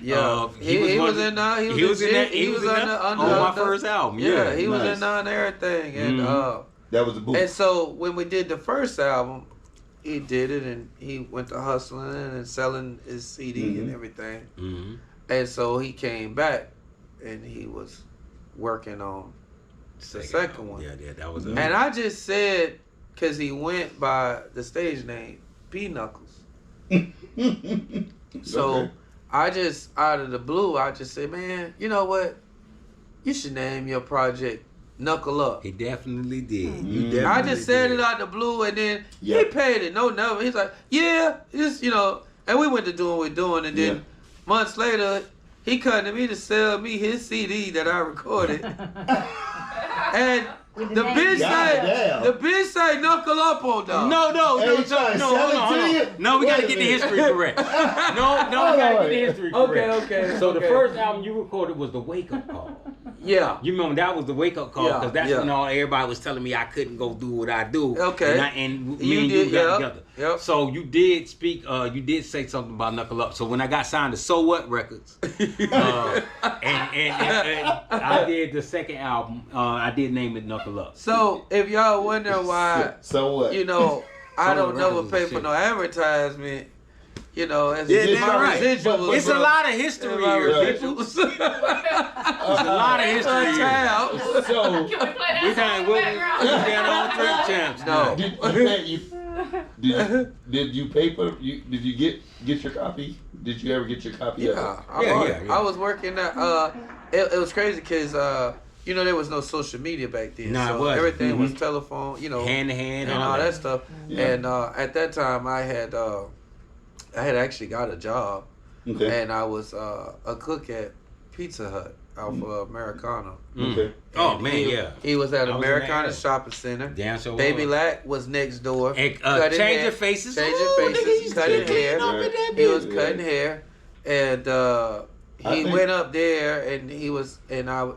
Yeah, he was in on my first album. Yeah, he was in on everything, and that was the boot. And so when we did the first album, he did it, and he went to hustling and selling his CD and everything. And so he came back, and he was working on the second one. Yeah, that was. And I just said, because he went by the stage name P Knuckles. So. Okay. I just, out of the blue, I just said, man, you know what? You should name your project Knuckle Up. He definitely did. I just said it out the blue, and then he paid it. No number. He's like, yeah, just, and we went to doing what we're doing, and then months later, he come to me to sell me his CD that I recorded. And the bitch say Knuckle Up on dog. No, hold on. No, we gotta get the history correct. No, we gotta get the history correct. Okay. So the first album you recorded was the Wake Up Call. Yeah. You remember that was the Wake Up Call because that's when everybody was telling me I couldn't go do what I do. Okay. And me and you got together. Yep. So you did speak. You did say something about Knuckle Up. So when I got signed to So What Records, and I did the second album, I did name it Knuckle Up. So if y'all wonder why, so what? I don't never pay for no advertisement. As my residuals. It's a lot of history here, people. It's a lot of history here. Can So we play that song in the background? No. Did you pay for? Did you get your copy? Did you ever get your copy? Yeah. I was working at. It was crazy because there was no social media back then. No, so everything was telephone. Hand to hand and all that stuff. Yeah. And at that time, I had actually got a job, and I was a cook at Pizza Hut out for Americana. Okay. He was at Americana Shopping Center. Damn sure. Baby Lack was next door. And, change your faces. Cutting hair. He was cutting hair, and he went up there, and I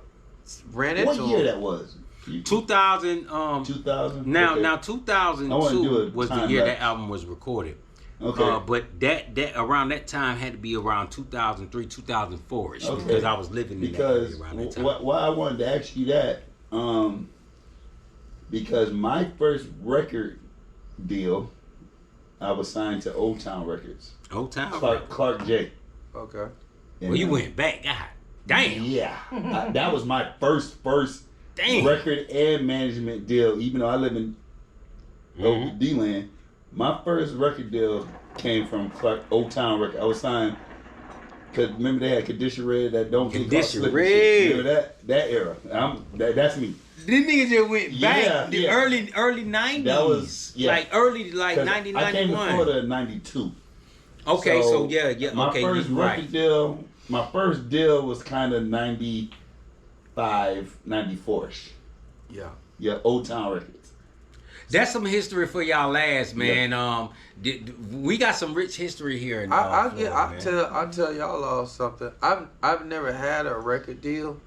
ran into him. What year that was? 2000. 2000. Now 2002 was the year lapse. that album was recorded. Okay. But that around that time had to be around 2003, 2004ish because I was living in that area around that time. Why I wanted to ask you that, because my first record deal, I was signed to Old Town Records. Old Town? Clark J. Okay. Well, you went back. God damn. Yeah. That was my first record and management deal. Even though I live in D-Land, my first record deal came from Old Town Record. I was signed. Cause remember they had Condition Red, that don't get caught slipping shit. Remember that era? That's me. These niggas just went back the early 90s. That was like early 90, 91. I came to Florida in 92. Okay, so yeah. My first record deal, my first deal was kind of 95, 94ish. Yeah, Old Town Records. That's some history for y'all lads, man. We got some rich history here in Florida, I'll tell y'all all something. I've never had a record deal.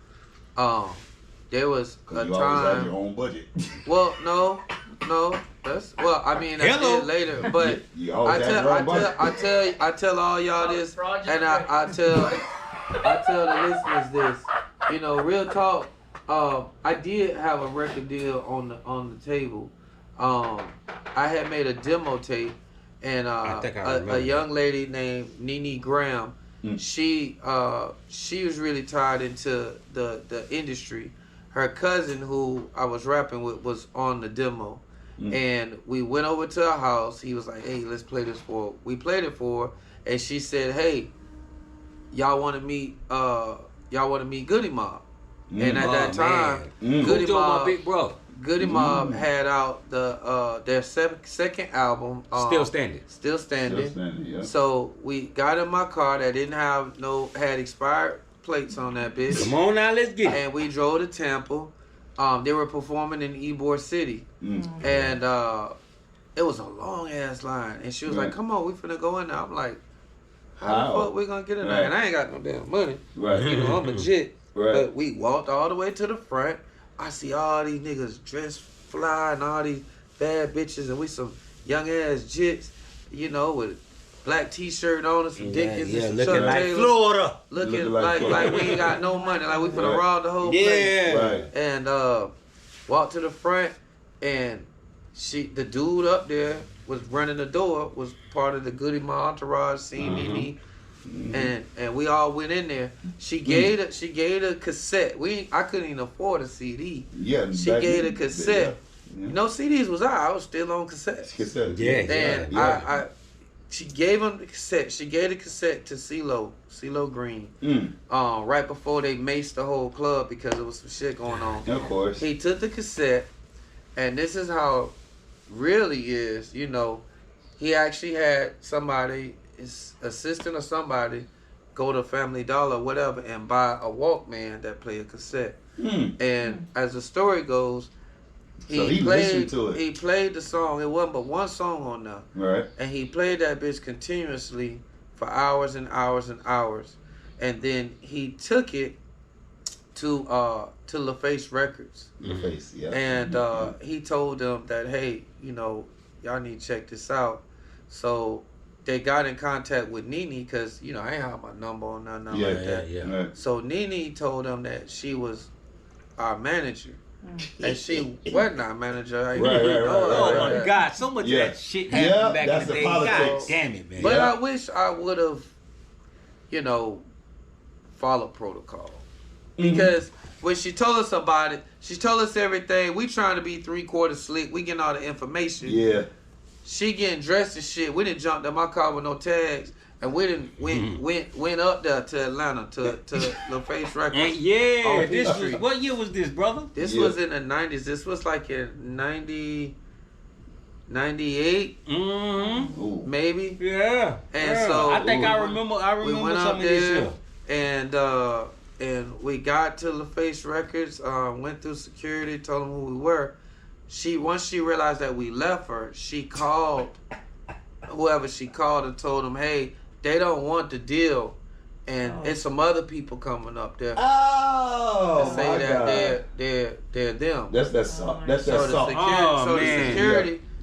There was a you time. Always had your own budget. Well, no. That's I did later, but I tell all y'all this, and I tell the listeners this. You know, real talk. I did have a record deal on the table. I had made a demo tape, and a young lady named Nene Graham, she was really tied into the industry. Her cousin, who I was rapping with, was on the demo, and we went over to her house. He was like, "Hey, let's play this for her." We played it for her, and she said, "Hey, y'all want to meet Goody Mob?" And at that time, Goody Mob, my big brother. Goody Mob had out their second album, Still Standing. Yeah. So we got in my car that didn't have had expired plates on that bitch. Come on now, let's get it. And we drove to Tampa. They were performing in Ybor City, and it was a long ass line. And she was like, "Come on, we finna go in there." I'm like, "How the fuck we gonna get in there?" And I ain't got no damn money. Right. You know, I'm legit. Right. But we walked all the way to the front. I see all these niggas dressed fly and all these bad bitches, and we some young ass jits, you know, with black t-shirt on and some Dickies and some looking like Taylor, Florida, looking like we ain't got no money, like we finna rob the whole place. Right. And walked to the front, and the dude up there was running the door, was part of the Goody Mob entourage, seen me. And we all went in there. She gave the cassette. I couldn't even afford a CD. Yeah, she gave the cassette. Yeah. You know, CDs was out. I was still on cassette. She gave him the cassette. She gave the cassette to CeeLo Green. Right before they maced the whole club because there was some shit going on. Of course. He took the cassette, and this is how really is. You know, he actually had somebody, his assistant or somebody, go to Family Dollar or whatever and buy a Walkman that play a cassette. And as the story goes, he listened to it. He played the song. It wasn't but one song on there. Right. And he played that bitch continuously for hours and hours and hours. And then he took it to LaFace Records. LaFace, yeah. And he told them that, hey, you know, y'all need to check this out. So they got in contact with Nene because, you know, I ain't have my number or nothing like that. Right. So Nene told them that she was our manager. And she wasn't our manager. Right. Oh my God, so much of that shit happened back in the day. God damn it, man. But I wish I would have, you know, followed protocol. Because when she told us about it, she told us everything. We trying to be 3/4 slick. We getting all the information. Yeah. She getting dressed and shit. We didn't jump in my car with no tags. And we didn't went up there to Atlanta to LaFace Records. And this was, what year was this, brother? This was in the 90s. This was like in 98, maybe. Yeah. And so I think I remember we went some up of this there, shit. and we got to LaFace Records. Went through security, told them who we were. Once she realized that we left her, she called whoever she called and told them, hey, they don't want the deal, and it's some other people coming up there. Oh, say that they're them. That's that salt. That's that salt. The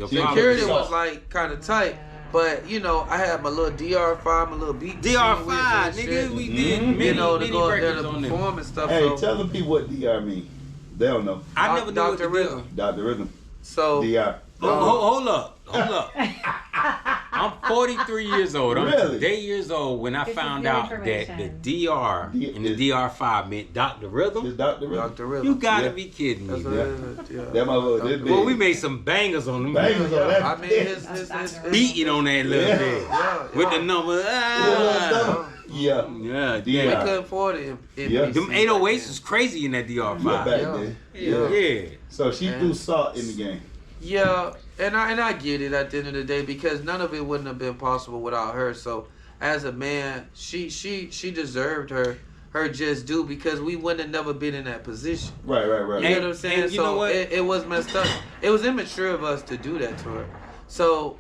security was like kind of tight. But you know, I had my little DR5, my little beat. DR5, nigga, we did many, to go up there to perform and stuff. Hey, tell the people what DR mean. They don't know. I never knew Dr. Rhythm. Dr. Rhythm. So DR. Hold up. I'm 43 years old. I'm Really? today years old when I This is found new out that the information. DR and the DR5 meant Dr. Rhythm. It's Dr. Rhythm. Dr. Rhythm. You gotta Yeah. be kidding me, That's what man. it is. Yeah. That motherfucker, this big. Well, we made some bangers on them. Bangers on that. I mean, his Beating on that little Yeah. bit. Yeah, With the yeah. number. Yeah. Yeah, We yeah. couldn't afford it. Yeah. Them 808s was crazy in that Yeah, DR5. back Yeah. then. Yeah. Yeah. So she And- threw salt in the game. Yeah, and I get it at the end of the day because none of it wouldn't have been possible without her. So as a man, she deserved her just due because we wouldn't have never been in that position. Right. You know what I'm saying? and you know So what? it was messed up. It was immature of us to do that to her. So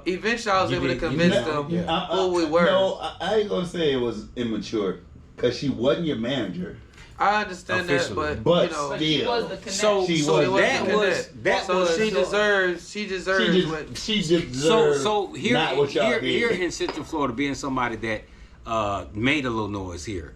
eventually I was You able to did- you convince know, them yeah. who we were. No, I ain't gonna say it was immature because she wasn't your manager. I understand that, Officially. But you know, But she still. was the connection. So, She so was that the was that so was she deserves She what deserved so here not what y'all did. here in Central Florida, being somebody that made a little noise here,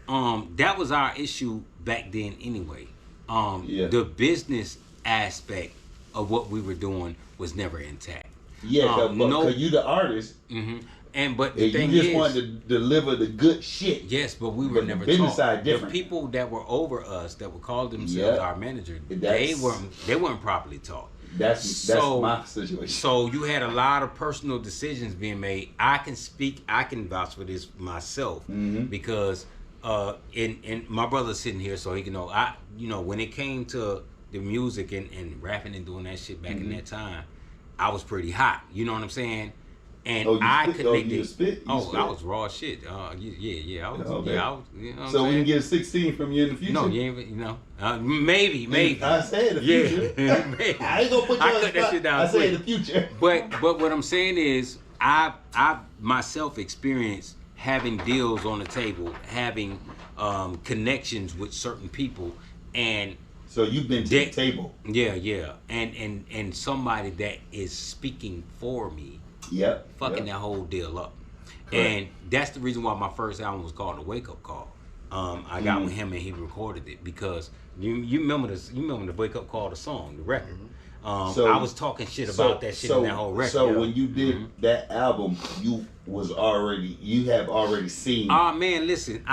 that was our issue back then anyway. Yeah. The business aspect of what we were doing was never intact. Yeah, cause, no- cause you the artist, And but the and thing you just is, wanted to deliver the good shit. yes, but we were But the never business taught. side The different. people that were over us, that would call themselves Yeah. our manager, they That's- weren't properly taught. That's So- my situation. So you had a lot of personal decisions being made. I can vouch for this myself because and my brother's sitting here, so he can know. When it came to the music and rapping and doing that shit back in that time, I was pretty hot. You know what I'm saying? And Oh, you I spit? connected. You spit? You spit? I was raw shit. Yeah. I was. Okay. Yeah, I was. You know what So I'm we saying? can get a 16 from you in the future. No, you ain't. Maybe. I said the Yeah, future. maybe. I ain't gonna put you I on the cut that spot. shit down I said quick. the future. But what I'm saying is, I myself experienced having deals on the table, having connections with certain people, and So you've been to the table. yeah, and somebody that is speaking for me, Yep. fucking yep. that whole deal up. Correct. And that's the reason why my first album was called The Wake Up Call. I got with him and he recorded it because you remember this. You remember the Wake Up Call, the song, the record. So- I was talking shit about that shit in that whole record. So when you did that album, you have already seen. Man, listen,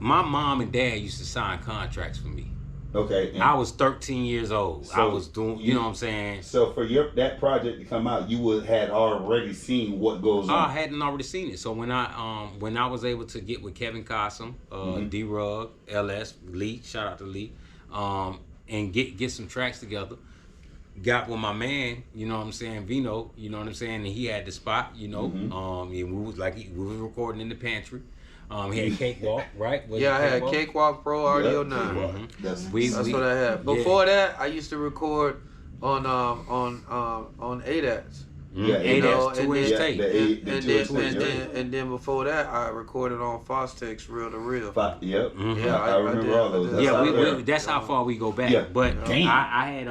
my mom and dad used to sign contracts for me. Okay. and I was 13 years old. I So was doing, you know what I'm saying? So for that project to come out, you had already seen what goes I on. hadn't already seen it. So when I was able to get with Kevin Cossum, D-Rug, LS, Lee, shout out to Lee, and get some tracks together. Got with my man, you know what I'm saying, Vino, you know what I'm saying, and he had the spot, you know. And we was recording in the pantry. He had Cakewalk, right? Was Yeah, it I had Cakewalk? Cakewalk Pro Audio Yep. 9. That's That's what I had. Before that, I used to record on ADATs. Yeah, And know, that's and 2-inch then- tape. And then before that, I recorded on Fostex Reel to Reel. Yep. Yeah, I remember did. all those. That's Yeah, how how I we that's how far we go back. Yeah. But Damn. I had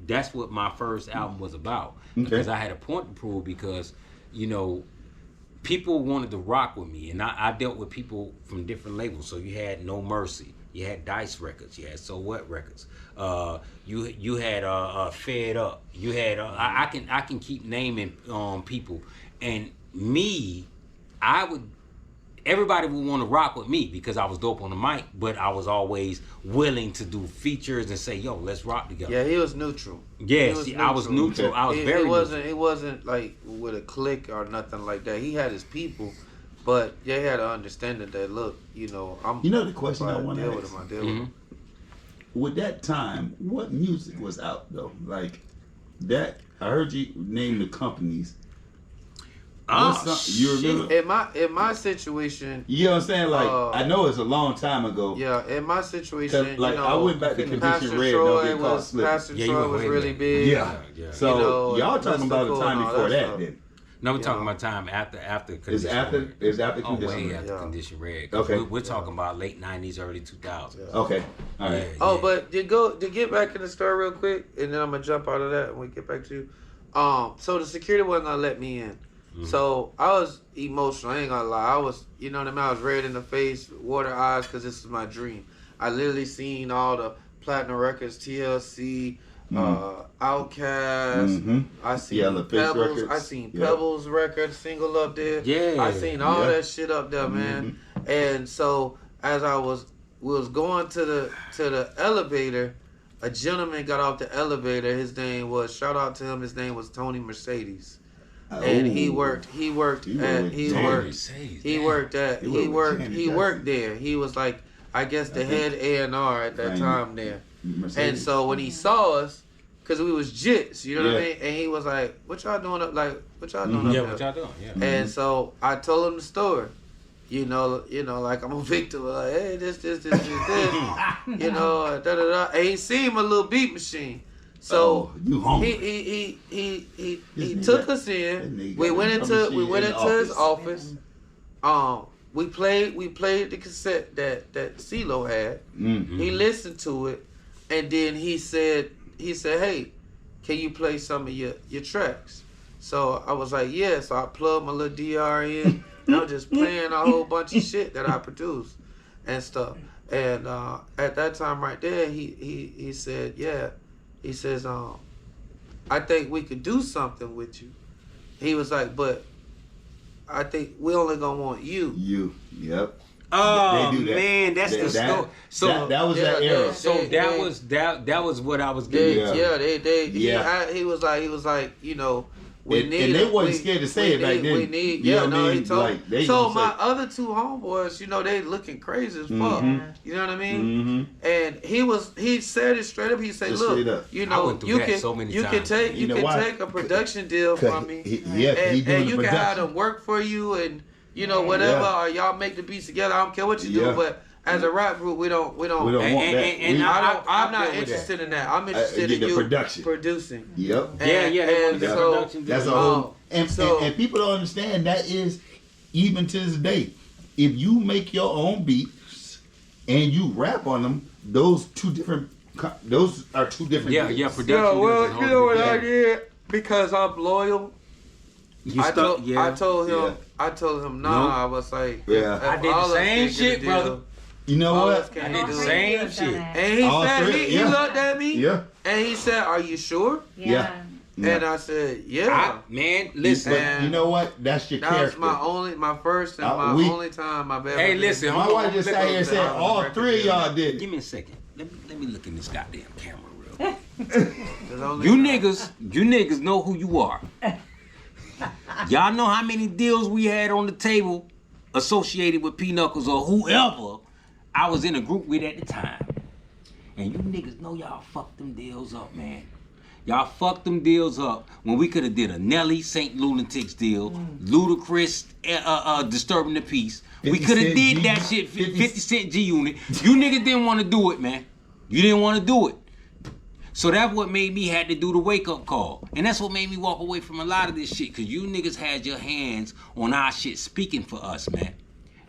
that's what my first album was about. Okay. Because I had a point to prove because, people wanted to rock with me and I dealt with people from different labels. So you had No Mercy, you had Dice Records, you had So What Records, you had Fed Up, you had I can keep naming people, and me, everybody would want to rock with me because I was dope on the mic, but I was always willing to do features and say, yo, let's rock together. Yeah, he was neutral. Yes, I was neutral. Okay. I was very neutral. It wasn't like with a clique or nothing like that. He had his people, but they had to understand that look, I'm. The question I if want deal to with ask. him, I deal with him. With that time, what music was out though? Like that, I heard you name the companies. You remember? In my situation, You know what I'm saying? Like I know it's a long time ago. yeah, in my situation, Like I went back to Pastor Condition Red. Troy No, was Pastor Yeah, you Troy went was way really back. big. Yeah. So y'all talking about the time before that then? No, we're Yeah. talking about time after It's Condition after Red. it's after Oh, Condition way Red. after Yeah. Condition Red. 'Cause Okay. We're talking about late 90s, early 2000s. Okay. All right. Oh, but to get back in the story real quick, and then I'm gonna jump out of that and we get back to you. So the security wasn't gonna let me in. So I was emotional. I ain't gonna lie. I was, you know what I mean. I was red in the face, water eyes, because this is my dream. I literally seen all the platinum records, TLC, Outkast. I seen Pebbles. I seen Pebbles record single up there. Yeah. I seen all that shit up there, man. And so as we was going to the elevator, a gentleman got off the elevator. His name was, shout out to him. His name was Tony Mercedes. And he worked there. He was like, I guess the head A&R at that time there. And so when he saw us, cause we was jits, you know what I mean? And he was like, what y'all doing up, like, what y'all doing up there? What y'all doing, And so I told him the story. You know, like I'm a victim. Like, hey, this, you know, da. And he seen my little beat machine. So he took us in. We went into his office. We played the cassette that CeeLo had. He listened to it, and then he said, hey, can you play some of your tracks? So I was like, yeah. So I plugged my little DR in. And I was just playing a whole bunch of shit that I produced and stuff. And at that time right there, he said, yeah. He says, I think we could do something with you. He was like, but I think we only gonna want you. Yep. Oh man, that's the story. So that was that era. That was what I was getting. He was like, you know. And they wasn't scared to say it back then. He told me. So my other two homeboys, you know, they looking crazy as fuck. You know what I mean? And he said it straight up. He said, look, you know, you can take a production deal from me. And you can have them work for you and, you know, whatever, or y'all make the beats together. I don't care what you do, but as a rap group, we don't want that. And I'm not interested in that. I'm interested in you producing. Yep. And so that's a whole. And people don't understand that is even to this day. If you make your own beats and you rap on them, those are two different. Production. Yeah, well, you know what I did because I'm loyal. I told him, nah. I was like, I did the same shit, brother. You know what? I did the same shit. And he said, he looked at me. Yeah. And he said, are you sure? Yeah. And I said, yeah. Man, listen. But you know what? That's your character. That was my first and my only time I've ever. Hey, listen. My wife just sat here and said, all three of y'all did. Give me a second. Let me look in this goddamn camera real. You niggas know who you are. Y'all know how many deals we had on the table associated with P-Knuckles or whoever I was in a group with at the time. And you niggas know y'all fucked them deals up, man. Y'all fucked them deals up when we could have did a Nelly St. Lunatics deal, Ludacris Disturbing the Peace. We could have did that shit, 50 Cent G-Unit. You niggas didn't want to do it, man. You didn't want to do it. So that's what made me had to do the wake-up call. And that's what made me walk away from a lot of this shit, because you niggas had your hands on our shit speaking for us, man.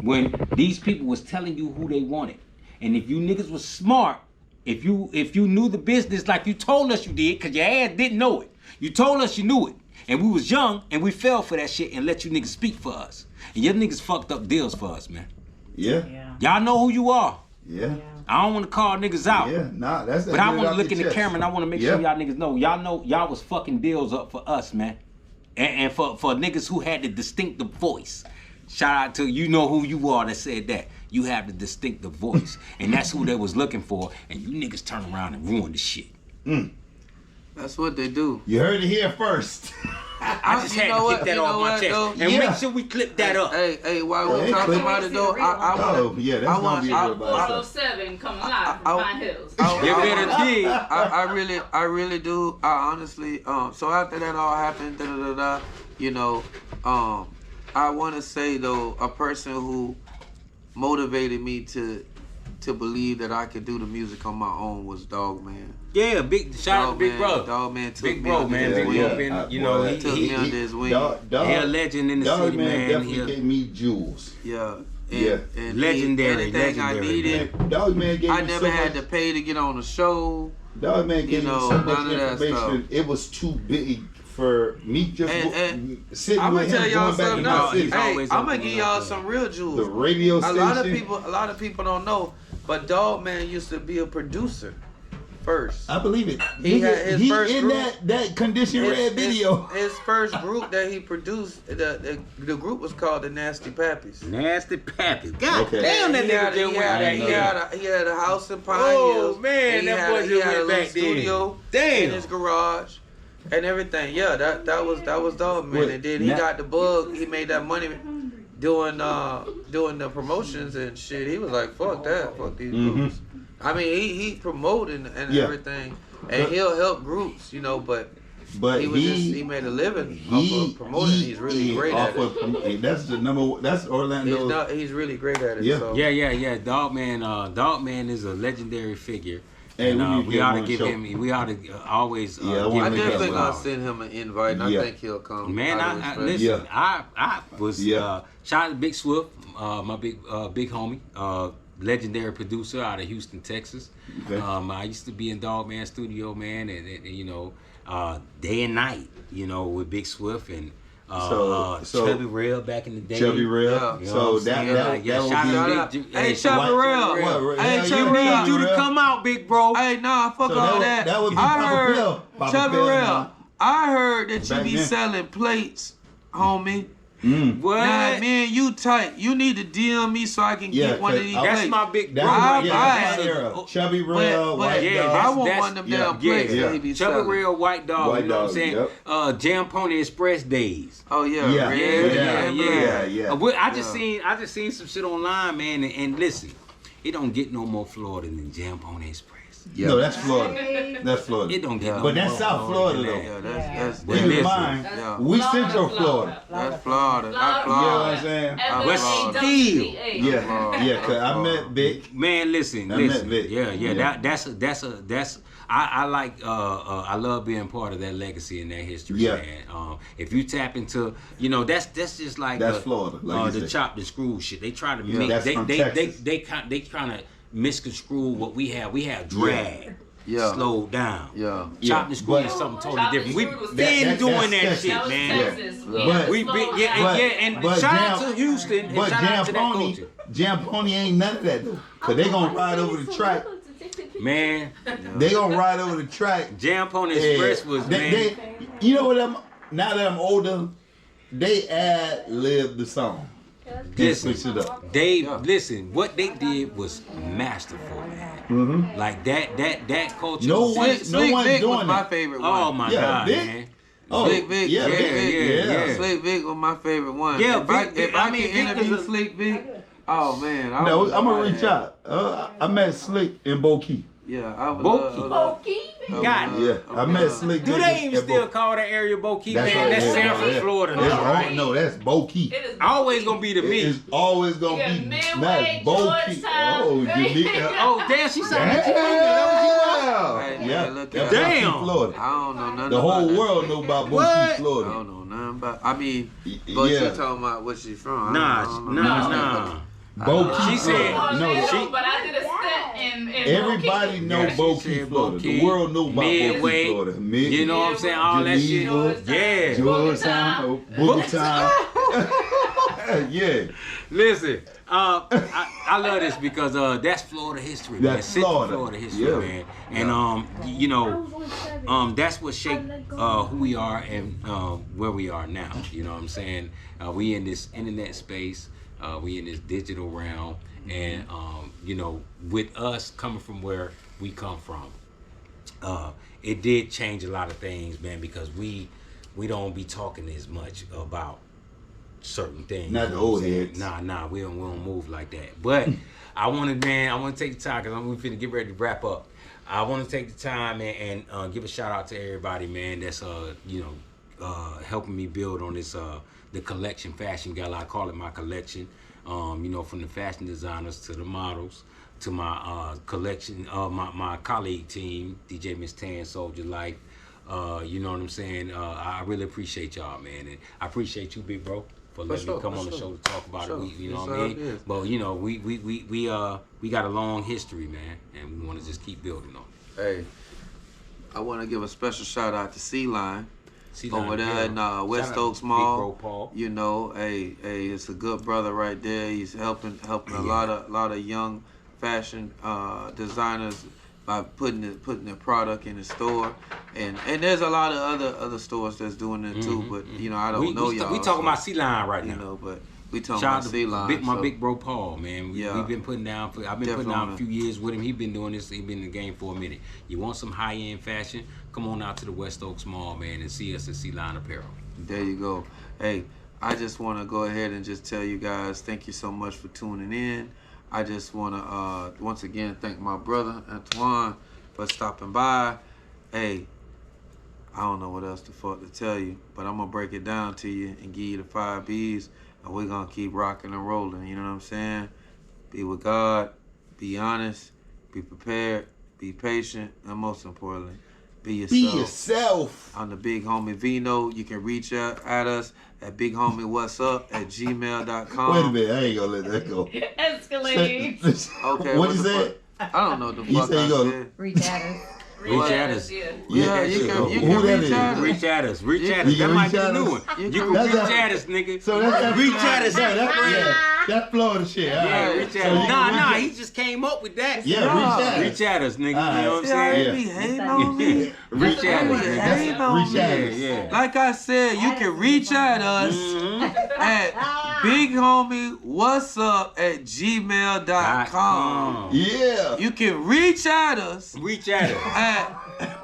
When these people was telling you who they wanted. And if you niggas was smart, if you knew the business like you told us you did, because your ass didn't know it. You told us you knew it. And we was young, and we fell for that shit and let you niggas speak for us. And your niggas fucked up deals for us, man. Yeah. Y'all know who you are. Yeah. I don't want to call niggas out. Yeah, nah, that's. But I want to look in the camera and I want to make sure y'all niggas know. Y'all was fucking deals up for us, man. And for niggas who had the distinctive voice. Shout out to you know who you are that said that. You have the distinctive voice. And that's who they was looking for. And you niggas turn around and ruin the shit. That's what they do. You heard it here first. I just had to get that off my chest. And make sure we clip that up. Hey, while we're talking about it though, I want to. That's gonna be a real bad 07 coming live from Pine Hills. You better dig. I really do. I honestly, so after that all happened, you know, I want to say though, a person who motivated me to believe that I could do the music on my own was Dog Man. Yeah, big shout out to Big Bro. Dog Man took Big me Bro, under man. his Big wing. Bro, you know, he took me under his wing. He a legend in the Dog city, man. Definitely gave me jewels. Yeah. And legendary. Anything I needed. Dog Man gave me I never had to pay to get on the show. Dog Man gave me so much information. It was too big for me just sitting I'm with him going back in my city. Hey, I'm gonna give y'all some real jewels. The radio station. A lot of people don't know, but Dog Man used to be a producer first. I believe it. He had his first in group, that Condition Red video. His first group that he produced, the group was called the Nasty Pappies. Nasty Pappies. God Okay. damn, that nigga He had a house in Pine Hills. Oh man, that boy just went back studio there. in his garage and everything. Yeah, that was dog, man. Wait, and then he got the bug. He made that money doing the promotions and shit. He was like, fuck that, fuck these groups. I mean, he promoting and everything, and he'll help groups, you know. But he made a living off of promoting. He's really great at it. That's the number. That's Orlando. He's really great at it. Yeah, so. yeah. Dogman is a legendary figure. And we ought to give him. We ought to always. I definitely gonna send him an invite. And I think he'll come. Man, listen. I was shout out to Big Swift, my big homie, legendary producer out of Houston, Texas. Okay. I used to be in Dogman Studio, man, and you know, day and night, you know, with Big Swift and. Chubby Rail back in the day. Chubby Rail. Yeah. You know so that shout out. Hey, Chubby Rail. Hey, Chubby Rail. Need you to come out, big bro. Hey, nah, fuck all that. That would be I heard, Chubby Rail. Now. I heard that you be selling plates, homie. What? Nah, man, you tight. You need to DM me so I can get one of these plates. That's my big bro. Chubby Rail, White Dog. I want one of them damn plates that he be selling. Chubby Rail, White Dog, you know what I'm saying? Jam Pony Express days. Oh yeah. I just seen some shit online, man, and listen, it don't get no more Florida than Jam Pony Express. Yeah. No, that's Florida. That's Florida. It don't get no but that's South Florida though. Yeah, that's keep in mind, we Central Florida. That's Florida. That's Florida. You know what I'm saying? But still, yeah. Cause I met Vic. Man, listen. Met Vic. I like I love being part of that legacy and that history, man. If you tap into, you know, that's just like that's Florida, like the chop the screw shit. They try to make they kind to misconstrue what we have. We have drag. Slowed down. Chop and screw is something totally different. We've been doing that shit, man. We've been and shout out to Houston and shout out to that culture. Jam Pony ain't none of that though. Cause they gonna ride over the track. Man, they gonna ride over the track. Jam Pony Express was man. You know what? Now that I'm older, they ad-lib the song. Listen, listen. What they did was masterful, man. Like that culture. No one's doing was my favorite one. Oh my god, man. Slick Vic, Slick Vic was my favorite one. Yeah, if I can interview Slick Vic, oh man. I'm gonna reach out. I met Slick in Bokeep. Yeah, I was Bokeep. I met Slick. Do they even still call that area Bokeep? Man, that's Central Florida. No, that's Bokeep. Always gonna be to me. It's always gonna be Midway, Bokeep. Oh, damn, she said that Damn. Florida. I don't know nothing. The whole about world know about Bokeep, Florida. I don't know nothing about. I mean, but you talking about where she's from? Nah. Bokeep. She said but I did a step in everybody know Bokeep, Florida. The world know about Midway, Bokeep, Florida. You know what I'm saying? All that shit. Yeah. Georgetown, Boogatown. Yeah. Listen, I love this because that's Florida history, man. That's Florida history, man. And you know, that's what shaped who we are and where we are now. You know what I'm saying? We in this internet space. We in this digital realm, and you know, with us coming from where we come from, it did change a lot of things, man. Because we don't be talking as much about certain things. Not the old heads. Nah, we don't move like that. But I want to take the time because I'm finna get ready to wrap up. I want to take the time and give a shout out to everybody, man. That's helping me build on this. The collection, Fashion Gala, I call it my collection. You know, from the fashion designers to the models, to my collection, my colleague team, DJ Miss Tan, Soldier Life. You know what I'm saying? I really appreciate y'all, man, and I appreciate you, big bro, for letting me come on the show to talk about it. You know what I mean? But you know, we got a long history, man, and we want to just keep building on it. Hey, I want to give a special shout out to C-Line. Over there in West Oaks Mall, you know, hey, it's a good brother right there. He's helping a lot of young fashion designers by putting the product in the store, and there's a lot of other stores that's doing it too. But I don't know y'all. We talking about C-Line right now. But we talking about C-Line. My big bro Paul, man. We've been putting down. I've been putting down a few years with him. He's been doing this. He's been in the game for a minute. You want some high end fashion? Come on out to the West Oaks Mall, man, and see us at C-Line Apparel. There you go. Hey, I just want to go ahead and just tell you guys, thank you so much for tuning in. I just want to once again thank my brother Antoine for stopping by. Hey, I don't know what else the fuck to tell you, but I'm gonna break it down to you and give you the 5 B's, and we're gonna keep rocking and rolling. You know what I'm saying? Be with God, be honest, be prepared, be patient, and most importantly, be yourself. Be yourself. I'm the big homie Vino. You can reach out at us at bighomie.whatsup@gmail.com. Wait a minute, I ain't gonna let that go. Escalating. Okay. What you said? I don't know what the He fuck said I he gonna- said. Reach at us. Reach at us. Yeah, you can Who reach that at is? us. Reach at us. Reach at You us. That can might reach be the at new us. one. You You can can reach reach at- at us, nigga. So that's Reach at us. That Florida shit. Yeah, Alright. reach So at you us. can Nah, reach he just came up with that. Yeah, Nah. reach at us. Reach at us, nigga. You Alright. know what I'm See how saying? they be hating on me? Reach at us, They be nigga. hating on Reach at me. us. Yeah. Like I said, you can reach at us at bighomie.whatsup@gmail.com. Yeah. You can reach at us Reach at us. at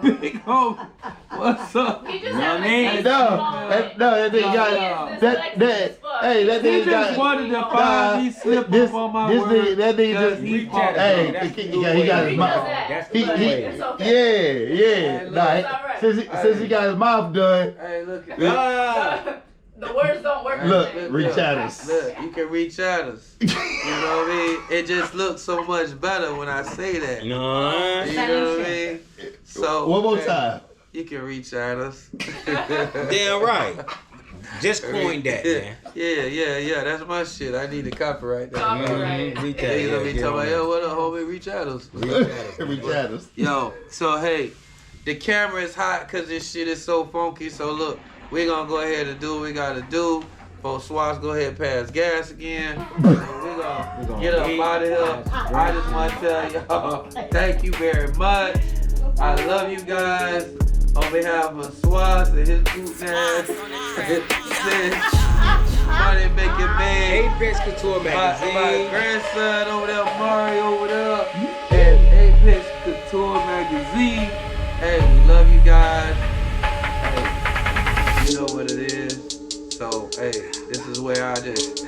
bighomie.whatsup. He just No, had name. a That thing got that. Hey, that He thing just got. wanted to find me slip up on my this word. nigga, that nigga because just. he Reach fought at us. Hey, That's he the new got his way. mouth. That's He, the new he, way. It's okay. yeah. look, Nah, it's all right. since he got his mouth done, Hey, look. The words don't work. Look, the same. reach at us. Look, you can reach at us. You know what I mean? It just looks so much better when I say that. You No. know what I mean? So One more hey, time. You can reach at us. Damn right. Just coined that, man. Yeah. That's my shit. I need to copyright that. Copyright. Reach at Niggas gonna us. be talking about, yo, what up, homie? Reach at us. Reach at us. Yo, so hey, the camera is hot because this shit is so funky. So look, we're gonna go ahead and do what we gotta do. Before Swats go ahead and pass gas again. So we're gonna get up out of here. I just want to tell y'all, thank you very much. I love you guys. On behalf of Swats and his boot ass, money making man. Apex Couture My magazine. grandson over there, Mario over there, at Apex Couture magazine. Hey, we love you guys. Hey, you know what it is. So, hey, this is where I just